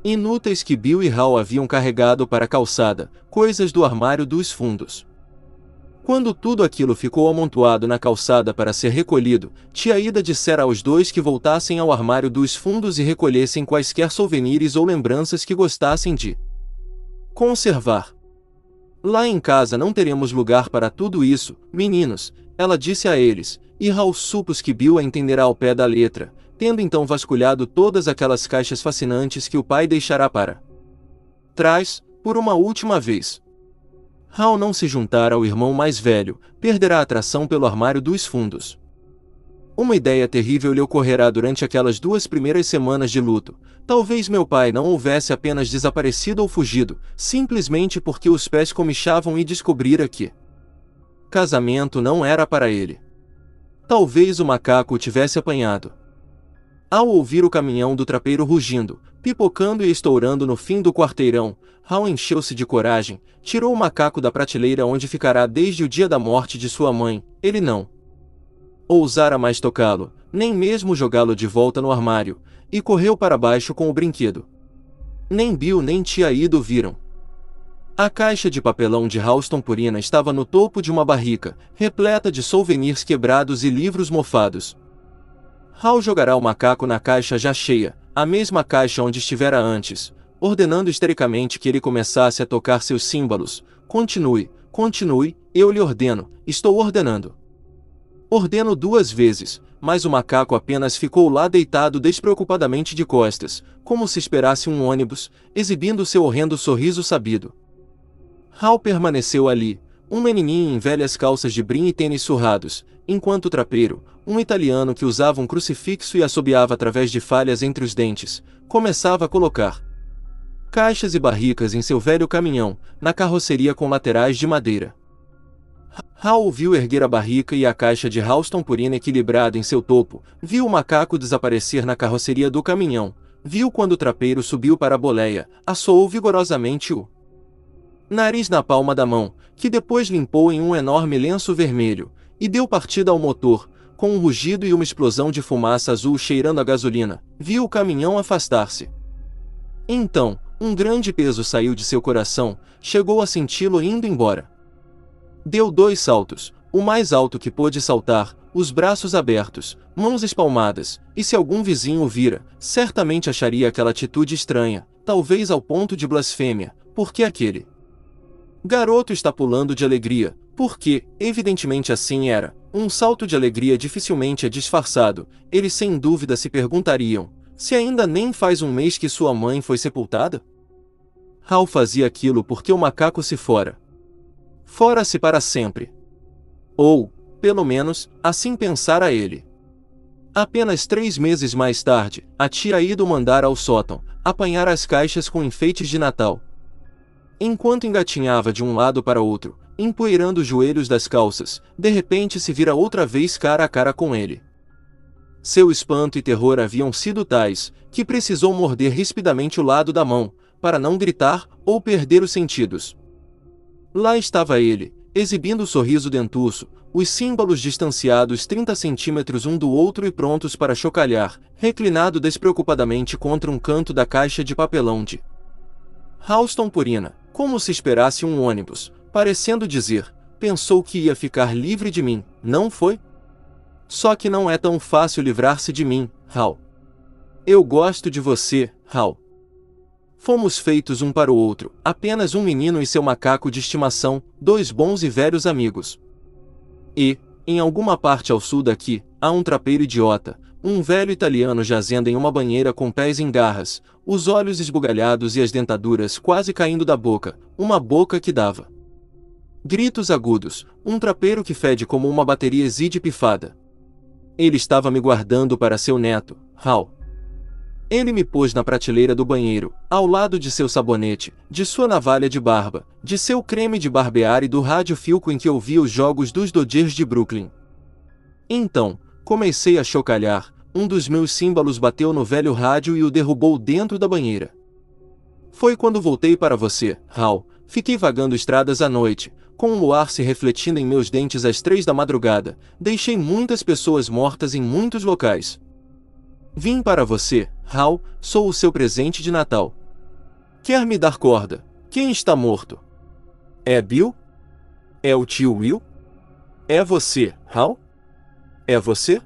inúteis que Bill e Hal haviam carregado para a calçada, coisas do armário dos fundos. Quando tudo aquilo ficou amontoado na calçada para ser recolhido, tia Ida dissera aos dois que voltassem ao armário dos fundos e recolhessem quaisquer souvenirs ou lembranças que gostassem de conservar. Lá em casa não teremos lugar para tudo isso, meninos, ela disse a eles, e Hal supôs que Bill a entenderá ao pé da letra, tendo então vasculhado todas aquelas caixas fascinantes que o pai deixará para trás, por uma última vez. Hal não se juntar ao irmão mais velho, perderá a atração pelo armário dos fundos. Uma ideia terrível lhe ocorrerá durante aquelas 2 primeiras semanas de luto. Talvez meu pai não houvesse apenas desaparecido ou fugido, simplesmente porque os pés comichavam e descobrira que casamento não era para ele. Talvez o macaco o tivesse apanhado. Ao ouvir o caminhão do trapeiro rugindo, pipocando e estourando no fim do quarteirão, Hal encheu-se de coragem, tirou o macaco da prateleira onde ficará desde o dia da morte de sua mãe. Ele não ousara mais tocá-lo, nem mesmo jogá-lo de volta no armário, e correu para baixo com o brinquedo. Nem Bill nem tia Ida o viram. A caixa de papelão de Ralston Purina estava no topo de uma barrica, repleta de souvenirs quebrados e livros mofados. Hal jogará o macaco na caixa já cheia, a mesma caixa onde estivera antes, ordenando histericamente que ele começasse a tocar seus símbolos. Continue, continue, eu lhe ordeno, estou ordenando. Ordeno 2 vezes, mas o macaco apenas ficou lá deitado despreocupadamente de costas, como se esperasse um ônibus, exibindo seu horrendo sorriso sabido. Hal permaneceu ali, um menininho em velhas calças de brim e tênis surrados, enquanto o trapeiro, um italiano que usava um crucifixo e assobiava através de falhas entre os dentes, começava a colocar caixas e barricas em seu velho caminhão, na carroceria com laterais de madeira. Hal ouviu erguer a barrica e a caixa de Ralston Purina equilibrada em seu topo, viu o macaco desaparecer na carroceria do caminhão, viu quando o trapeiro subiu para a boleia, assoou vigorosamente o nariz na palma da mão, que depois limpou em um enorme lenço vermelho, e deu partida ao motor, com um rugido e uma explosão de fumaça azul cheirando a gasolina, viu o caminhão afastar-se. Então, um grande peso saiu de seu coração, chegou a senti-lo indo embora. Deu 2 saltos, o mais alto que pôde saltar, os braços abertos, mãos espalmadas, e se algum vizinho o vira, certamente acharia aquela atitude estranha, talvez ao ponto de blasfêmia, porque aquele garoto está pulando de alegria, porque, evidentemente assim era, um salto de alegria dificilmente é disfarçado. Eles sem dúvida se perguntariam, se ainda nem faz um mês que sua mãe foi sepultada? Hal fazia aquilo porque o macaco se fora. Fora-se para sempre. Ou, pelo menos, assim pensara ele. Apenas 3 meses mais tarde, a tia Ida o mandara ao sótão, apanhar as caixas com enfeites de Natal. Enquanto engatinhava de um lado para outro, empoeirando os joelhos das calças, de repente se vira outra vez cara a cara com ele. Seu espanto e terror haviam sido tais, que precisou morder rispidamente o lado da mão, para não gritar ou perder os sentidos. Lá estava ele, exibindo o sorriso dentuço, os símbolos distanciados 30 centímetros um do outro e prontos para chocalhar, reclinado despreocupadamente contra um canto da caixa de papelão de Ralston Purina, como se esperasse um ônibus, parecendo dizer, pensou que ia ficar livre de mim, não foi? Só que não é tão fácil livrar-se de mim, Hal. Eu gosto de você, Hal. Fomos feitos um para o outro, apenas um menino e seu macaco de estimação, 2 bons e velhos amigos. E, em alguma parte ao sul daqui, há um trapeiro idiota, um velho italiano jazendo em uma banheira com pés em garras, os olhos esbugalhados e as dentaduras quase caindo da boca, uma boca que dava gritos agudos, um trapeiro que fede como uma bateria exide pifada. Ele estava me guardando para seu neto, Hal. Ele me pôs na prateleira do banheiro, ao lado de seu sabonete, de sua navalha de barba, de seu creme de barbear e do rádio Philco em que ouvia os jogos dos Dodgers de Brooklyn. Então, comecei a chocalhar, um dos meus símbolos bateu no velho rádio e o derrubou dentro da banheira. Foi quando voltei para você, Hal, Fiquei vagando estradas à noite, com o luar se refletindo em meus dentes às 3 da madrugada. Deixei muitas pessoas mortas em muitos locais. Vim para você, Hal, sou o seu presente de Natal. Quer me dar corda? Quem está morto? É Bill? É o tio Will? É você, Hal? É você?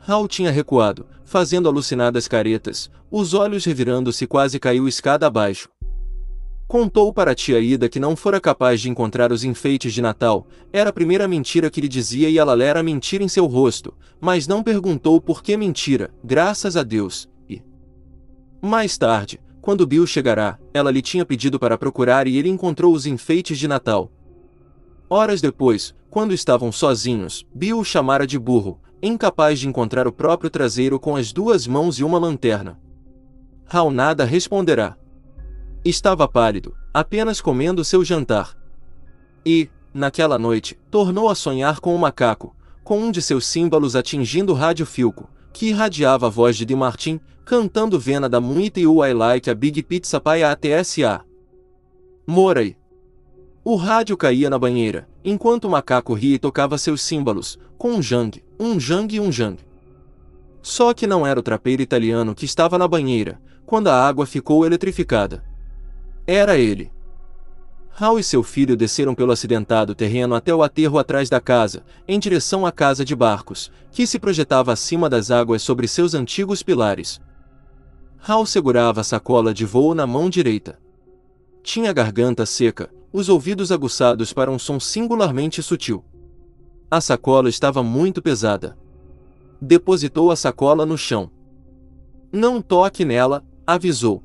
Hal tinha recuado, fazendo alucinadas caretas, os olhos revirando-se, quase caiu escada abaixo. Contou para a tia Ida que não fora capaz de encontrar os enfeites de Natal, era a primeira mentira que lhe dizia e ela lera a mentira em seu rosto, mas não perguntou por que mentira, graças a Deus, e... Mais tarde, quando Bill chegará, ela lhe tinha pedido para procurar e ele encontrou os enfeites de Natal. Horas depois, quando estavam sozinhos, Bill o chamara de burro, incapaz de encontrar o próprio traseiro com as 2 mãos e uma lanterna. Hal nada responderá. Estava pálido, apenas comendo seu jantar. E, naquela noite, tornou a sonhar com o macaco, com um de seus símbolos atingindo o rádio Philco, que irradiava a voz de DeMartin, cantando Vena da Muita e I Like a Big Pizza Pie ATSA. Moray. O rádio caía na banheira, enquanto o macaco ria e tocava seus símbolos, com um jang e um jang. Só que não era o trapeiro italiano que estava na banheira, quando a água ficou eletrificada. Era ele. Hal e seu filho desceram pelo acidentado terreno até o aterro atrás da casa, em direção à casa de barcos, que se projetava acima das águas sobre seus antigos pilares. Hal segurava a sacola de voo na mão direita. Tinha a garganta seca, os ouvidos aguçados para um som singularmente sutil. A sacola estava muito pesada. Depositou a sacola no chão. Não toque nela, avisou.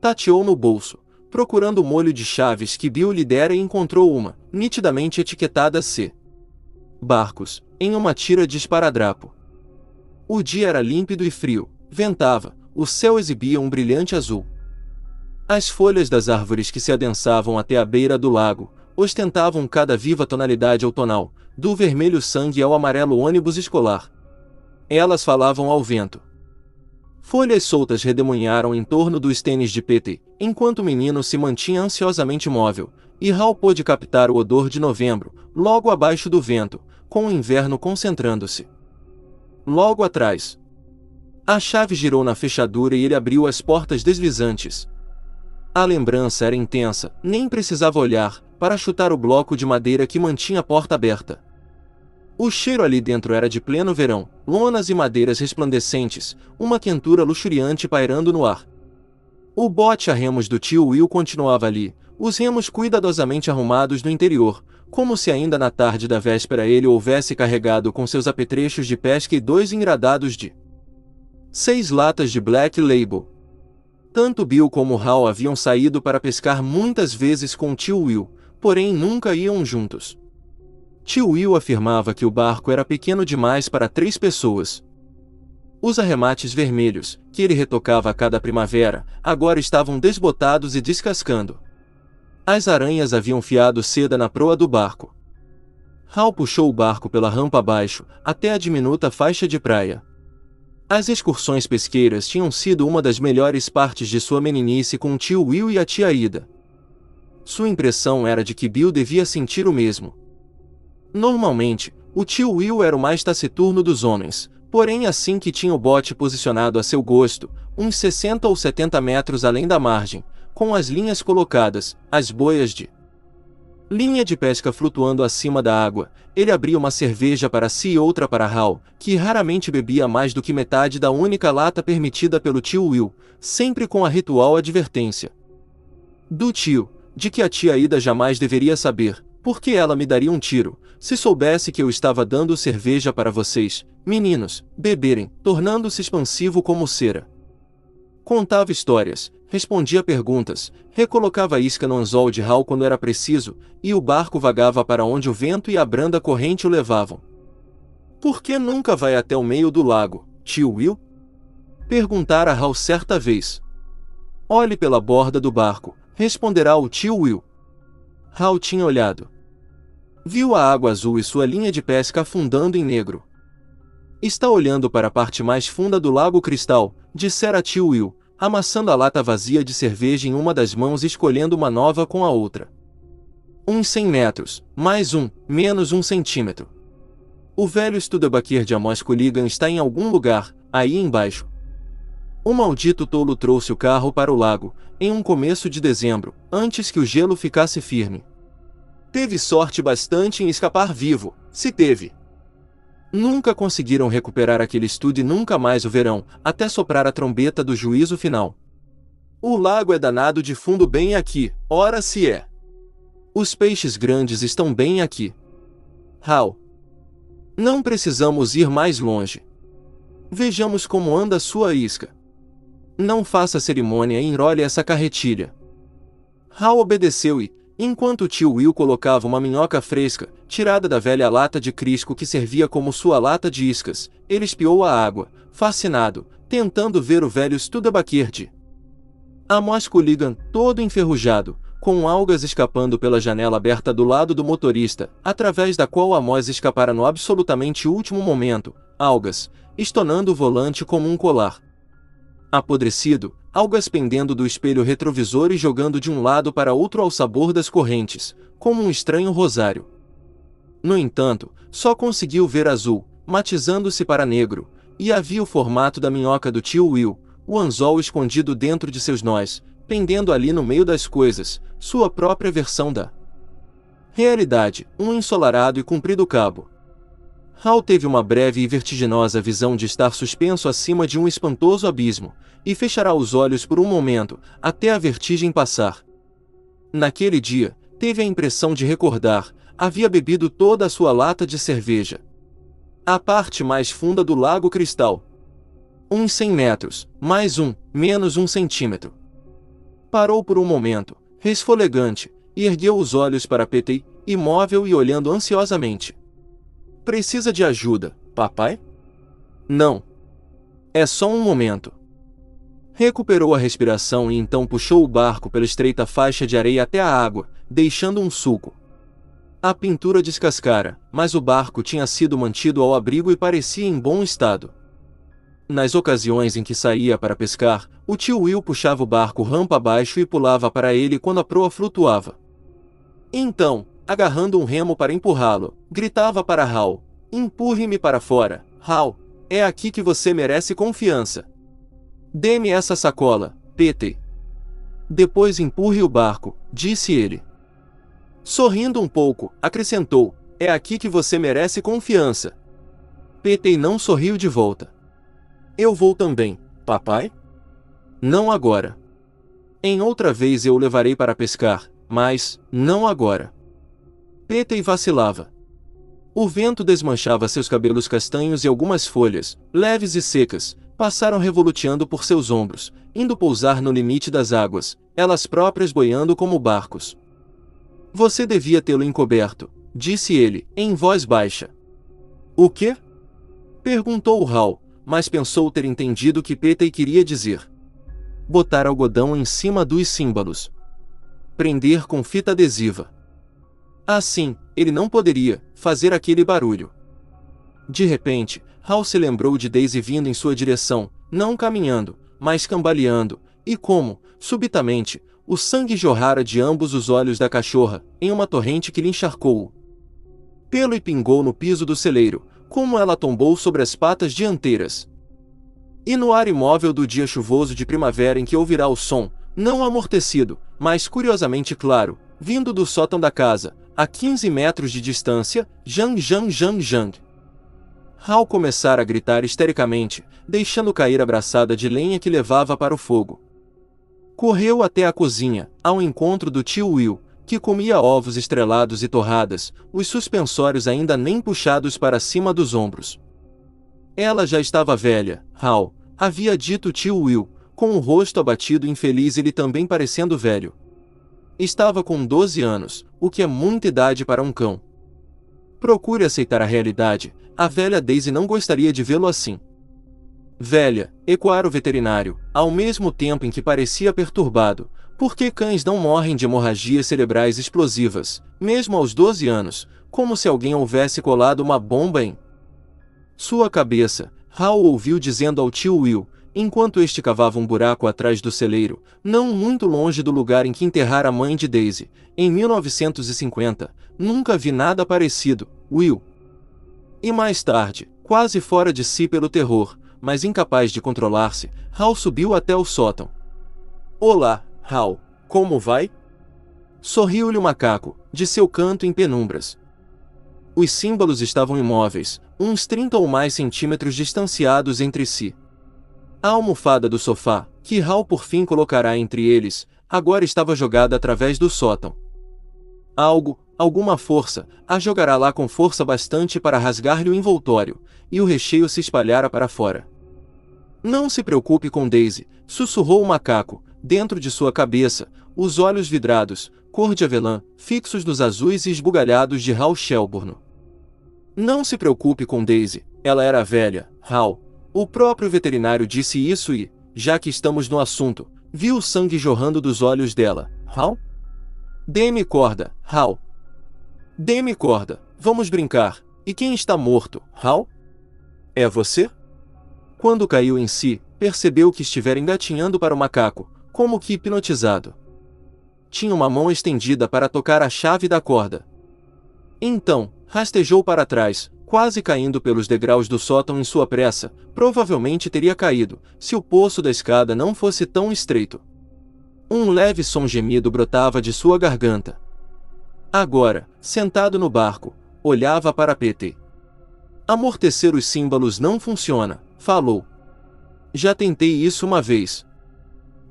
Tateou no bolso, procurando o molho de chaves que Bill lhe dera e encontrou uma, nitidamente etiquetada C. Barcos, em uma tira de esparadrapo. O dia era límpido e frio, ventava, o céu exibia um brilhante azul. As folhas das árvores que se adensavam até a beira do lago, ostentavam cada viva tonalidade outonal, do vermelho sangue ao amarelo ônibus escolar. Elas falavam ao vento. Folhas soltas redemoinharam em torno dos tênis de Petey, enquanto o menino se mantinha ansiosamente imóvel, e Hal pôde captar o odor de novembro, logo abaixo do vento, com o inverno concentrando-se. Logo atrás. A chave girou na fechadura e ele abriu as portas deslizantes. A lembrança era intensa, nem precisava olhar, para chutar o bloco de madeira que mantinha a porta aberta. O cheiro ali dentro era de pleno verão, lonas e madeiras resplandecentes, uma quentura luxuriante pairando no ar. O bote a remos do tio Will continuava ali, os remos cuidadosamente arrumados no interior, como se ainda na tarde da véspera ele o houvesse carregado com seus apetrechos de pesca e 2 engradados de 6 latas de Black Label. Tanto Bill como Hal haviam saído para pescar muitas vezes com o tio Will, porém nunca iam juntos. Tio Will afirmava que o barco era pequeno demais para 3 pessoas. Os arremates vermelhos, que ele retocava a cada primavera, agora estavam desbotados e descascando. As aranhas haviam fiado seda na proa do barco. Hal puxou o barco pela rampa abaixo, até a diminuta faixa de praia. As excursões pesqueiras tinham sido uma das melhores partes de sua meninice com o tio Will e a tia Ida. Sua impressão era de que Bill devia sentir o mesmo. Normalmente, o tio Will era o mais taciturno dos homens, porém assim que tinha o bote posicionado a seu gosto, uns 60 ou 70 metros além da margem, com as linhas colocadas, as boias de linha de pesca flutuando acima da água, ele abria uma cerveja para si e outra para Hal, que raramente bebia mais do que metade da única lata permitida pelo tio Will, sempre com a ritual advertência do tio, de que a tia Ida jamais deveria saber, porque ela me daria um tiro, se soubesse que eu estava dando cerveja para vocês, meninos, beberem, tornando-se expansivo como cera. Contava histórias, respondia perguntas, recolocava a isca no anzol de Hal quando era preciso, e o barco vagava para onde o vento e a branda corrente o levavam. Por que nunca vai até o meio do lago, tio Will? Perguntara Hal certa vez. Olhe pela borda do barco, responderá o tio Will. Hal tinha olhado. Viu a água azul e sua linha de pesca afundando em negro. Está olhando para a parte mais funda do lago Cristal, dissera tio Will, amassando a lata vazia de cerveja em uma das mãos e escolhendo uma nova com a outra. Uns 100 metros, mais um, menos 1 centímetro. O velho Studebaker de Amos Culligan está em algum lugar, aí embaixo. O maldito tolo trouxe o carro para o lago, em um começo de dezembro, antes que o gelo ficasse firme. Teve sorte bastante em escapar vivo, se teve. Nunca conseguiram recuperar aquele estudo e nunca mais o verão, até soprar a trombeta do juízo final. O lago é danado de fundo bem aqui, ora se é. Os peixes grandes estão bem aqui. Hal. Não precisamos ir mais longe. Vejamos como anda sua isca. Não faça cerimônia e enrole essa carretilha. Hal obedeceu e, enquanto o tio Will colocava uma minhoca fresca, tirada da velha lata de Crisco que servia como sua lata de iscas, ele espiou a água, fascinado, tentando ver o velho Studebaker de Amos Culligan, todo enferrujado, com algas escapando pela janela aberta do lado do motorista, através da qual Amos escapara no absolutamente último momento, algas, estonando o volante como um colar. Apodrecido, algas pendendo do espelho retrovisor e jogando de um lado para outro ao sabor das correntes, como um estranho rosário. No entanto, só conseguiu ver azul, matizando-se para negro, e havia o formato da minhoca do tio Will, o anzol escondido dentro de seus nós, pendendo ali no meio das coisas, sua própria versão da realidade, um ensolarado e comprido cabo. Hal teve uma breve e vertiginosa visão de estar suspenso acima de um espantoso abismo, e fechará os olhos por um momento, até a vertigem passar. Naquele dia, teve a impressão de recordar, havia bebido toda a sua lata de cerveja. A parte mais funda do lago cristal. Uns 100 metros, mais um, menos 1 centímetro. Parou por um momento, resfolegante, e ergueu os olhos para Petey, imóvel e olhando ansiosamente. Precisa de ajuda, papai? Não. É só um momento. Recuperou a respiração e então puxou o barco pela estreita faixa de areia até a água, deixando um sulco. A pintura descascara, mas o barco tinha sido mantido ao abrigo e parecia em bom estado. Nas ocasiões em que saía para pescar, o tio Will puxava o barco rampa abaixo e pulava para ele quando a proa flutuava. Então, agarrando um remo para empurrá-lo, gritava para Hal: "Empurre-me para fora, Hal, é aqui que você merece confiança. Dê-me essa sacola, Petey." "Depois empurre o barco", disse ele. Sorrindo um pouco, acrescentou: "É aqui que você merece confiança." Petey não sorriu de volta. "Eu vou também, papai?" "Não agora. Em outra vez eu o levarei para pescar, mas, não agora." Petey vacilava. O vento desmanchava seus cabelos castanhos e algumas folhas, leves e secas, passaram revoluteando por seus ombros, indo pousar no limite das águas, elas próprias boiando como barcos. "Você devia tê-lo encoberto", disse ele, em voz baixa. "O quê?" perguntou Hal, mas pensou ter entendido o que Petey queria dizer. "Botar algodão em cima dos símbolos. Prender com fita adesiva." Assim, ele não poderia fazer aquele barulho. De repente, Hal se lembrou de Daisy vindo em sua direção, não caminhando, mas cambaleando, e como, subitamente, o sangue jorrara de ambos os olhos da cachorra, em uma torrente que lhe encharcou o pelo e pingou no piso do celeiro, como ela tombou sobre as patas dianteiras. E no ar imóvel do dia chuvoso de primavera em que ouvirá o som, não amortecido, mas curiosamente claro, vindo do sótão da casa, a 15 metros de distância, Jang Jang Jang Jang. Hal começara a gritar histericamente, deixando cair a braçada de lenha que levava para o fogo. Correu até a cozinha, ao encontro do tio Will, que comia ovos estrelados e torradas, os suspensórios ainda nem puxados para cima dos ombros. Ela já estava velha, Hal, havia dito tio Will, com o rosto abatido e infeliz e ele também parecendo velho. Estava com 12 anos, o que é muita idade para um cão. Procure aceitar a realidade, a velha Daisy não gostaria de vê-lo assim. Velha, ecoara o veterinário, ao mesmo tempo em que parecia perturbado, porque cães não morrem de hemorragias cerebrais explosivas, mesmo aos 12 anos, como se alguém houvesse colado uma bomba em sua cabeça. Hal ouviu dizendo ao tio Will, enquanto este cavava um buraco atrás do celeiro, não muito longe do lugar em que enterrara a mãe de Daisy, em 1950. Nunca vi nada parecido, Will. E mais tarde, quase fora de si pelo terror, mas incapaz de controlar-se, Hal subiu até o sótão. Olá, Hal, como vai? Sorriu-lhe o macaco, de seu canto em penumbras. Os símbolos estavam imóveis, uns 30 ou mais centímetros distanciados entre si. A almofada do sofá, que Hal por fim colocará entre eles, agora estava jogada através do sótão. Alguma força, a jogará lá com força bastante para rasgar-lhe o envoltório, e o recheio se espalhara para fora. Não se preocupe com Daisy, sussurrou o macaco, dentro de sua cabeça, os olhos vidrados, cor de avelã, fixos nos azuis e esbugalhados de Hal Shelburne. Não se preocupe com Daisy, ela era velha, Hal. O próprio veterinário disse isso e, já que estamos no assunto, viu o sangue jorrando dos olhos dela. Hal? Dê-me corda, Hal. Dê-me corda, vamos brincar. E quem está morto, Hal? É você? Quando caiu em si, percebeu que estivera engatinhando para o macaco, como que hipnotizado. Tinha uma mão estendida para tocar a chave da corda. Então, rastejou para trás, quase caindo pelos degraus do sótão em sua pressa. Provavelmente teria caído, se o poço da escada não fosse tão estreito. Um leve som gemido brotava de sua garganta. Agora, sentado no barco, olhava para Petey. Amortecer os símbolos não funciona, falou. Já tentei isso uma vez.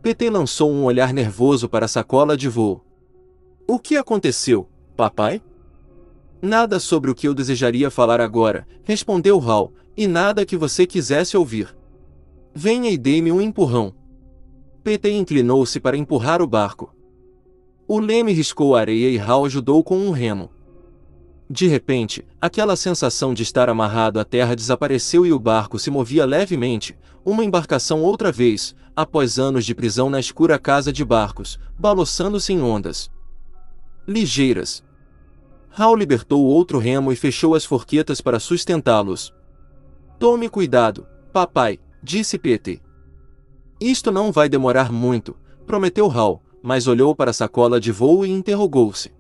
Petey lançou um olhar nervoso para a sacola de voo. O que aconteceu, papai? Nada sobre o que eu desejaria falar agora, respondeu Hal, e nada que você quisesse ouvir. Venha e dê-me um empurrão. Petey inclinou-se para empurrar o barco. O leme riscou a areia e Hal ajudou com um remo. De repente, aquela sensação de estar amarrado à terra desapareceu e o barco se movia levemente, uma embarcação outra vez, após anos de prisão na escura casa de barcos, balançando-se em ondas ligeiras. Hal libertou o outro remo e fechou as forquetas para sustentá-los. Tome cuidado, papai, disse Petey. Isto não vai demorar muito, prometeu Hal, mas olhou para a sacola de voo e interrogou-se.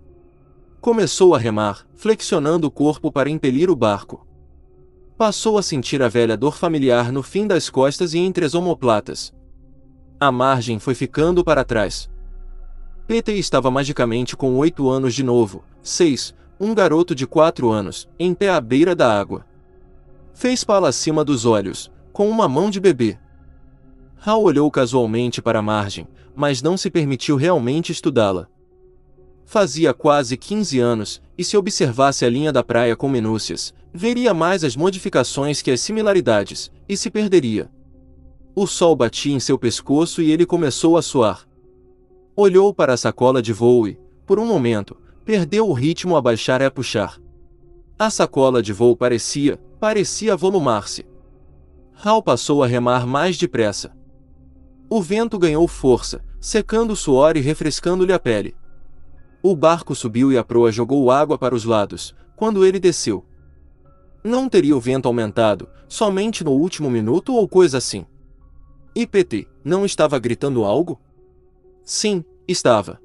Começou a remar, flexionando o corpo para impelir o barco. Passou a sentir a velha dor familiar no fim das costas e entre as omoplatas. A margem foi ficando para trás. Petey estava magicamente com 8 anos de novo, 6, um garoto de 4 anos, em pé à beira da água. Fez pala acima dos olhos, com uma mão de bebê. Hal olhou casualmente para a margem, mas não se permitiu realmente estudá-la. Fazia quase 15 anos, e se observasse a linha da praia com minúcias, veria mais as modificações que as similaridades, e se perderia. O sol batia em seu pescoço e ele começou a suar. Olhou para a sacola de voo e, por um momento, perdeu o ritmo a baixar e a puxar. A sacola de voo parecia volumar-se. Hal passou a remar mais depressa. O vento ganhou força, secando o suor e refrescando-lhe a pele. O barco subiu e a proa jogou água para os lados, quando ele desceu. Não teria o vento aumentado, somente no último minuto ou coisa assim. E Petey, não estava gritando algo? Sim, estava.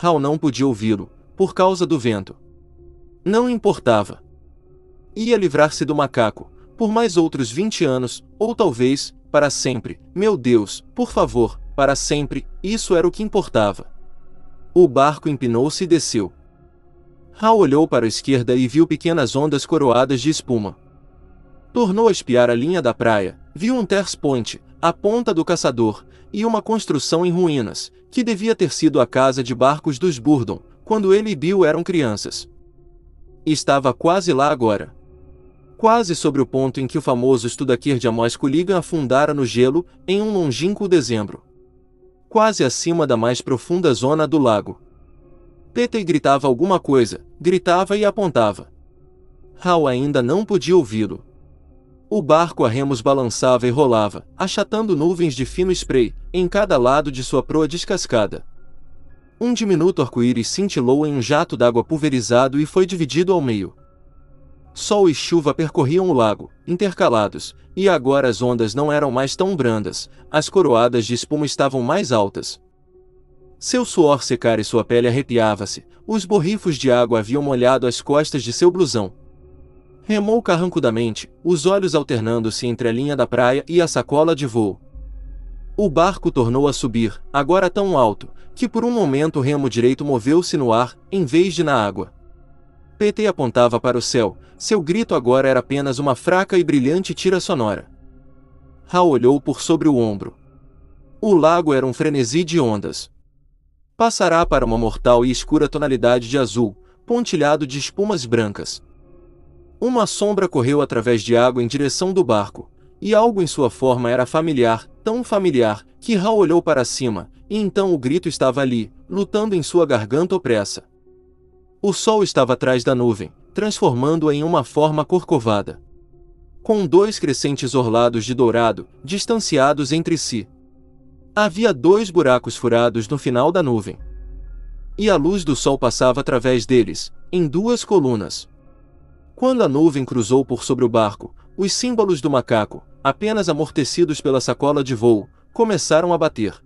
Hal não podia ouvi-lo, por causa do vento. Não importava. Ia livrar-se do macaco, por mais outros 20 anos, ou talvez, para sempre. Meu Deus, por favor, para sempre, isso era o que importava. O barco empinou-se e desceu. Hal olhou para a esquerda e viu pequenas ondas coroadas de espuma. Tornou a espiar a linha da praia, viu um Ters Point, a ponta do caçador, e uma construção em ruínas, que devia ter sido a casa de barcos dos Burdon, quando ele e Bill eram crianças. Estava quase lá agora. Quase sobre o ponto em que o famoso Studakir de Amos Culligan afundara no gelo, em um longínquo dezembro. Quase acima da mais profunda zona do lago. Petey gritava alguma coisa, gritava e apontava. Hal ainda não podia ouvi-lo. O barco a remos balançava e rolava, achatando nuvens de fino spray, em cada lado de sua proa descascada. Um diminuto arco-íris cintilou em um jato d'água pulverizado e foi dividido ao meio. Sol e chuva percorriam o lago, intercalados, e agora as ondas não eram mais tão brandas, as coroadas de espuma estavam mais altas. Seu suor secara e sua pele arrepiava-se, os borrifos de água haviam molhado as costas de seu blusão. Remou carrancudamente, os olhos alternando-se entre a linha da praia e a sacola de voo. O barco tornou a subir, agora tão alto, que por um momento o remo direito moveu-se no ar, em vez de na água. PT apontava para o céu, seu grito agora era apenas uma fraca e brilhante tira sonora. Hal olhou por sobre o ombro. O lago era um frenesi de ondas. Passará para uma mortal e escura tonalidade de azul, pontilhado de espumas brancas. Uma sombra correu através de água em direção do barco, e algo em sua forma era familiar, tão familiar, que Hal olhou para cima, e então o grito estava ali, lutando em sua garganta opressa. O sol estava atrás da nuvem, transformando-a em uma forma corcovada. Com dois crescentes orlados de dourado, distanciados entre si. Havia dois buracos furados no final da nuvem. E a luz do sol passava através deles, em duas colunas. Quando a nuvem cruzou por sobre o barco, os símbolos do macaco, apenas amortecidos pela sacola de voo, começaram a bater.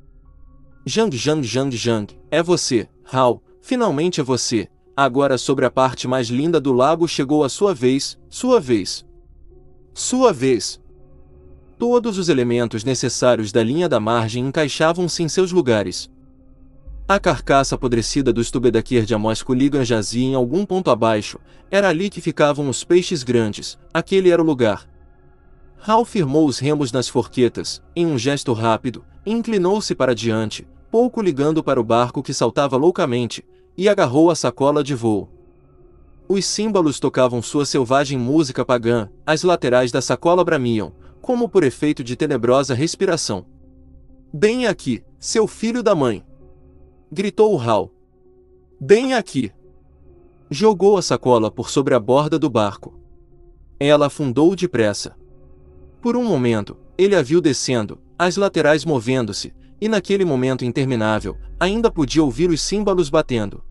Jang Jang Jang Jang, é você, Hal, finalmente é você. Agora sobre a parte mais linda do lago chegou a sua vez, sua vez. Sua vez. Todos os elementos necessários da linha da margem encaixavam-se em seus lugares. A carcaça apodrecida do Studebaker de Amos Culligan jazia em algum ponto abaixo, era ali que ficavam os peixes grandes, aquele era o lugar. Hal firmou os remos nas forquetas, em um gesto rápido, e inclinou-se para diante, pouco ligando para o barco que saltava loucamente, e agarrou a sacola de voo. Os símbolos tocavam sua selvagem música pagã, as laterais da sacola bramiam, como por efeito de tenebrosa respiração. Bem aqui, seu filho da mãe! Gritou Hal. Bem aqui! Jogou a sacola por sobre a borda do barco. Ela afundou depressa. Por um momento, ele a viu descendo, as laterais movendo-se, e naquele momento interminável, ainda podia ouvir os símbolos batendo.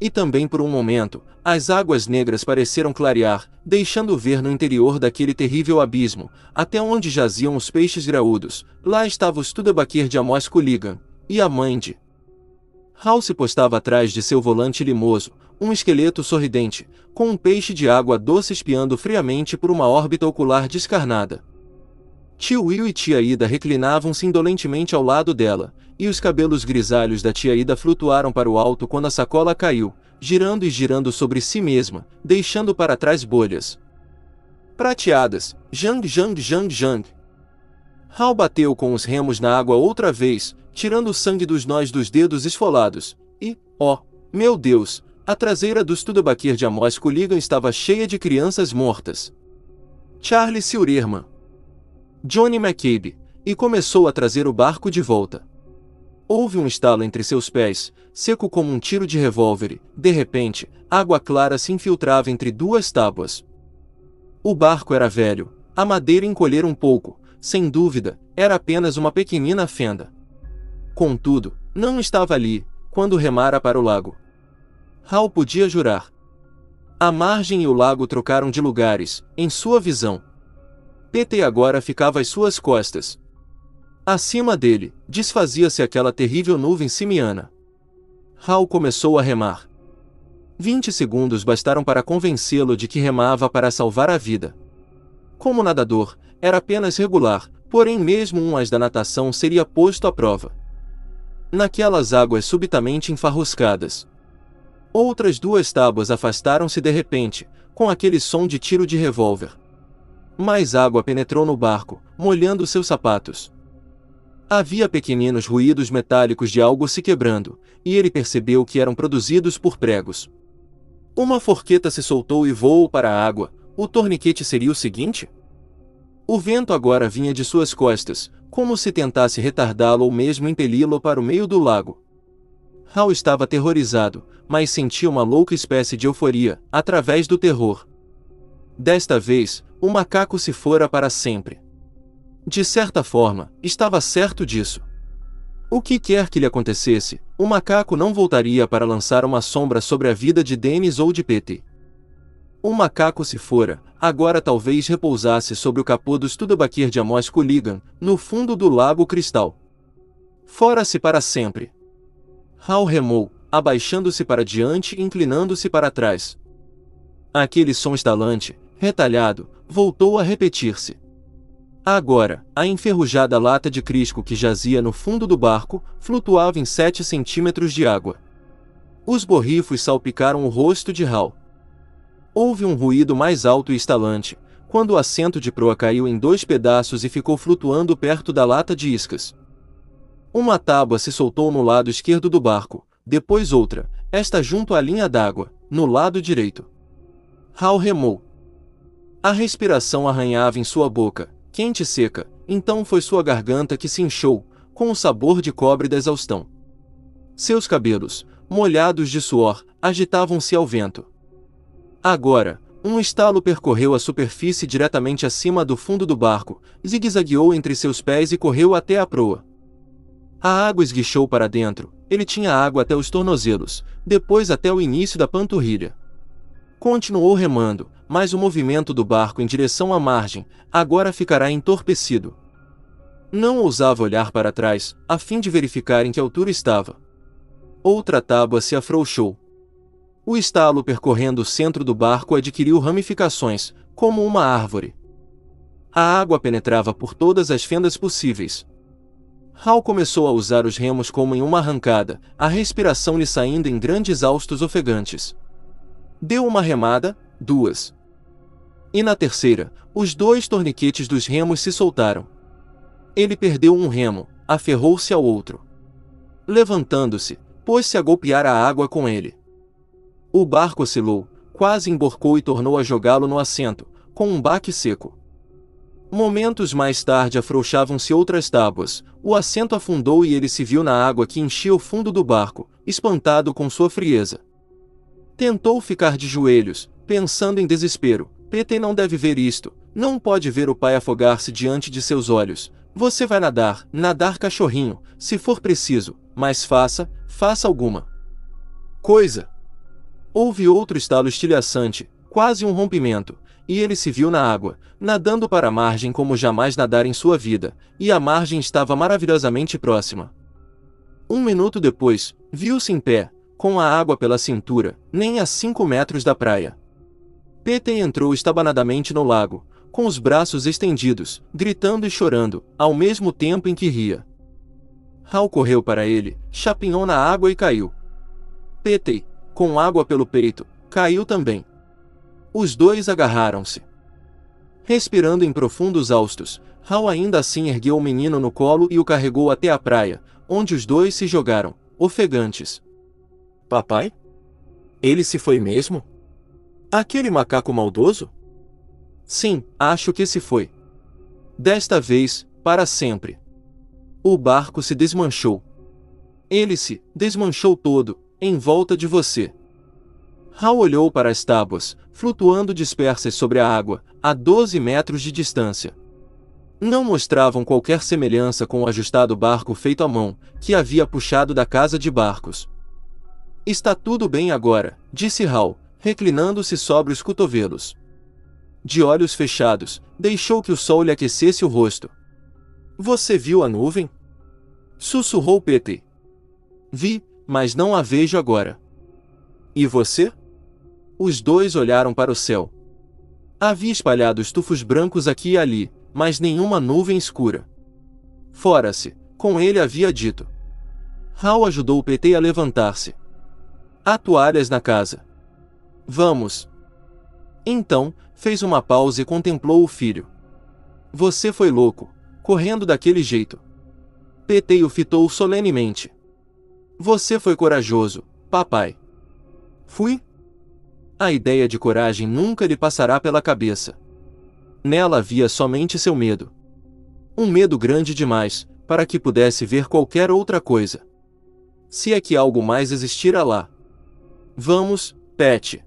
E também por um momento, as águas negras pareceram clarear, deixando ver no interior daquele terrível abismo, até onde jaziam os peixes graúdos. Lá estava o Studebaker de Amos Culligan, e a mãe de Hal se postava atrás de seu volante limoso, um esqueleto sorridente, com um peixe de água doce espiando friamente por uma órbita ocular descarnada. Tio Will e tia Ida reclinavam-se indolentemente ao lado dela, e os cabelos grisalhos da tia Ida flutuaram para o alto quando a sacola caiu, girando e girando sobre si mesma, deixando para trás bolhas prateadas. Jang Jang Jang Jang. Hal bateu com os remos na água outra vez, tirando o sangue dos nós dos dedos esfolados, e, oh, meu Deus, a traseira do Studebaker de Amos Culligan estava cheia de crianças mortas. Charlie Silverman, Johnny McCabe, e começou a trazer o barco de volta. Houve um estalo entre seus pés, seco como um tiro de revólver e, de repente, água clara se infiltrava entre duas tábuas. O barco era velho, a madeira encolhera um pouco, sem dúvida, era apenas uma pequenina fenda. Contudo, não estava ali, quando remara para o lago. Hal podia jurar. A margem e o lago trocaram de lugares, em sua visão. PT agora ficava às suas costas. Acima dele, desfazia-se aquela terrível nuvem simiana. Hal começou a remar. 20 segundos bastaram para convencê-lo de que remava para salvar a vida. Como nadador, era apenas regular, porém mesmo um as da natação seria posto à prova. Naquelas águas subitamente enfarruscadas. Outras duas tábuas afastaram-se de repente, com aquele som de tiro de revólver. Mais água penetrou no barco, molhando seus sapatos. Havia pequeninos ruídos metálicos de algo se quebrando, e ele percebeu que eram produzidos por pregos. Uma forqueta se soltou e voou para a água. O torniquete seria o seguinte? O vento agora vinha de suas costas, como se tentasse retardá-lo ou mesmo impeli-lo para o meio do lago. Hal estava aterrorizado, mas sentia uma louca espécie de euforia, através do terror. Desta vez, o macaco se fora para sempre. De certa forma, estava certo disso. O que quer que lhe acontecesse, o macaco não voltaria para lançar uma sombra sobre a vida de Dennis ou de PT. O macaco se fora, agora talvez repousasse sobre o capô do Studebaker de Amos Culligan, no fundo do lago Cristal. Fora-se para sempre. Hal remou, abaixando-se para diante e inclinando-se para trás. Aquele som estalante, retalhado, voltou a repetir-se. Agora, a enferrujada lata de crisco que jazia no fundo do barco, flutuava em 7 centímetros de água. Os borrifos salpicaram o rosto de Hal. Houve um ruído mais alto e estalante, quando o assento de proa caiu em 2 pedaços e ficou flutuando perto da lata de iscas. Uma tábua se soltou no lado esquerdo do barco, depois outra, esta junto à linha d'água, no lado direito. Hal remou. A respiração arranhava em sua boca, quente e seca, então foi sua garganta que se inchou, com o sabor de cobre da exaustão. Seus cabelos, molhados de suor, agitavam-se ao vento. Agora, um estalo percorreu a superfície diretamente acima do fundo do barco, zigue-zagueou entre seus pés e correu até a proa. A água esguichou para dentro, ele tinha água até os tornozelos, depois até o início da panturrilha. Continuou remando, mas o movimento do barco em direção à margem, agora ficará entorpecido. Não ousava olhar para trás, a fim de verificar em que altura estava. Outra tábua se afrouxou. O estalo percorrendo o centro do barco adquiriu ramificações, como uma árvore. A água penetrava por todas as fendas possíveis. Hal começou a usar os remos como em uma arrancada, a respiração lhe saindo em grandes haustos ofegantes. Deu uma remada, 2. E na terceira, os 2 torniquetes dos remos se soltaram. Ele perdeu um remo, aferrou-se ao outro. Levantando-se, pôs-se a golpear a água com ele. O barco oscilou, quase emborcou e tornou a jogá-lo no assento, com um baque seco. Momentos mais tarde afrouxavam-se outras tábuas, o assento afundou e ele se viu na água que enchia o fundo do barco, espantado com sua frieza. Tentou ficar de joelhos, pensando em desespero. P.T. não deve ver isto, não pode ver o pai afogar-se diante de seus olhos. Você vai nadar, nadar cachorrinho, se for preciso, mas faça alguma coisa. Houve outro estalo estilhaçante, quase um rompimento, e ele se viu na água, nadando para a margem como jamais nadara em sua vida, e a margem estava maravilhosamente próxima. Um minuto depois, viu-se em pé, com a água pela cintura, nem a 5 metros da praia. P.T. entrou estabanadamente no lago, com os braços estendidos, gritando e chorando, ao mesmo tempo em que ria. Hal correu para ele, chapinhou na água e caiu. P.T., com água pelo peito, caiu também. Os 2 agarraram-se. Respirando em profundos haustos, Hal ainda assim ergueu o menino no colo e o carregou até a praia, onde os 2 se jogaram, ofegantes. Papai? Ele se foi mesmo? Aquele macaco maldoso? Sim, acho que se foi. Desta vez, para sempre. O barco se desmanchou. Ele se desmanchou todo, em volta de você. Hal olhou para as tábuas, flutuando dispersas sobre a água, a 12 metros de distância. Não mostravam qualquer semelhança com o ajustado barco feito à mão, que havia puxado da casa de barcos. Está tudo bem agora, disse Hal, reclinando-se sobre os cotovelos. De olhos fechados, deixou que o sol lhe aquecesse o rosto. Você viu a nuvem? Sussurrou P.T. Vi, mas não a vejo agora. E você? Os 2 olharam para o céu. Havia espalhados tufos brancos aqui e ali, mas nenhuma nuvem escura. Fora-se, com ele havia dito. Hal ajudou P.T. a levantar-se. Há toalhas na casa. Vamos. Então, fez uma pausa e contemplou o filho. Você foi louco, correndo daquele jeito. P.T. o fitou solenemente. Você foi corajoso, papai. Fui? A ideia de coragem nunca lhe passará pela cabeça. Nela havia somente seu medo. Um medo grande demais, para que pudesse ver qualquer outra coisa. Se é que algo mais existira lá. Vamos, Pet.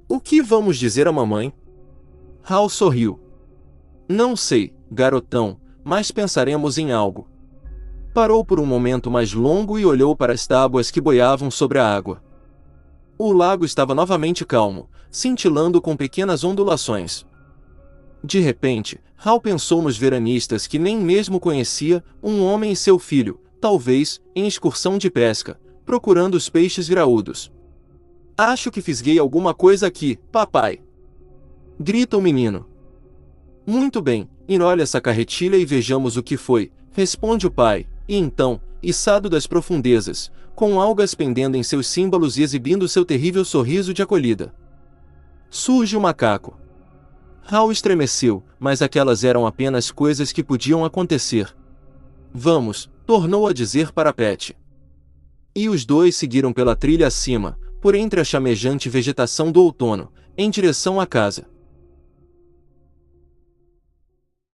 O que vamos dizer à mamãe? Hal sorriu. Não sei, garotão, mas pensaremos em algo. Parou por um momento mais longo e olhou para as tábuas que boiavam sobre a água. O lago estava novamente calmo, cintilando com pequenas ondulações. De repente, Hal pensou nos veranistas que nem mesmo conhecia, um homem e seu filho, talvez, em excursão de pesca, procurando os peixes graúdos. Acho que fisguei alguma coisa aqui, papai! Grita o menino. Muito bem, enrole essa carretilha e vejamos o que foi, responde o pai, e então, içado das profundezas, com algas pendendo em seus símbolos e exibindo seu terrível sorriso de acolhida. Surge o macaco. Hal estremeceu, mas aquelas eram apenas coisas que podiam acontecer. Vamos, tornou a dizer para Pat. E os dois seguiram pela trilha acima, por entre a chamejante vegetação do outono, em direção à casa.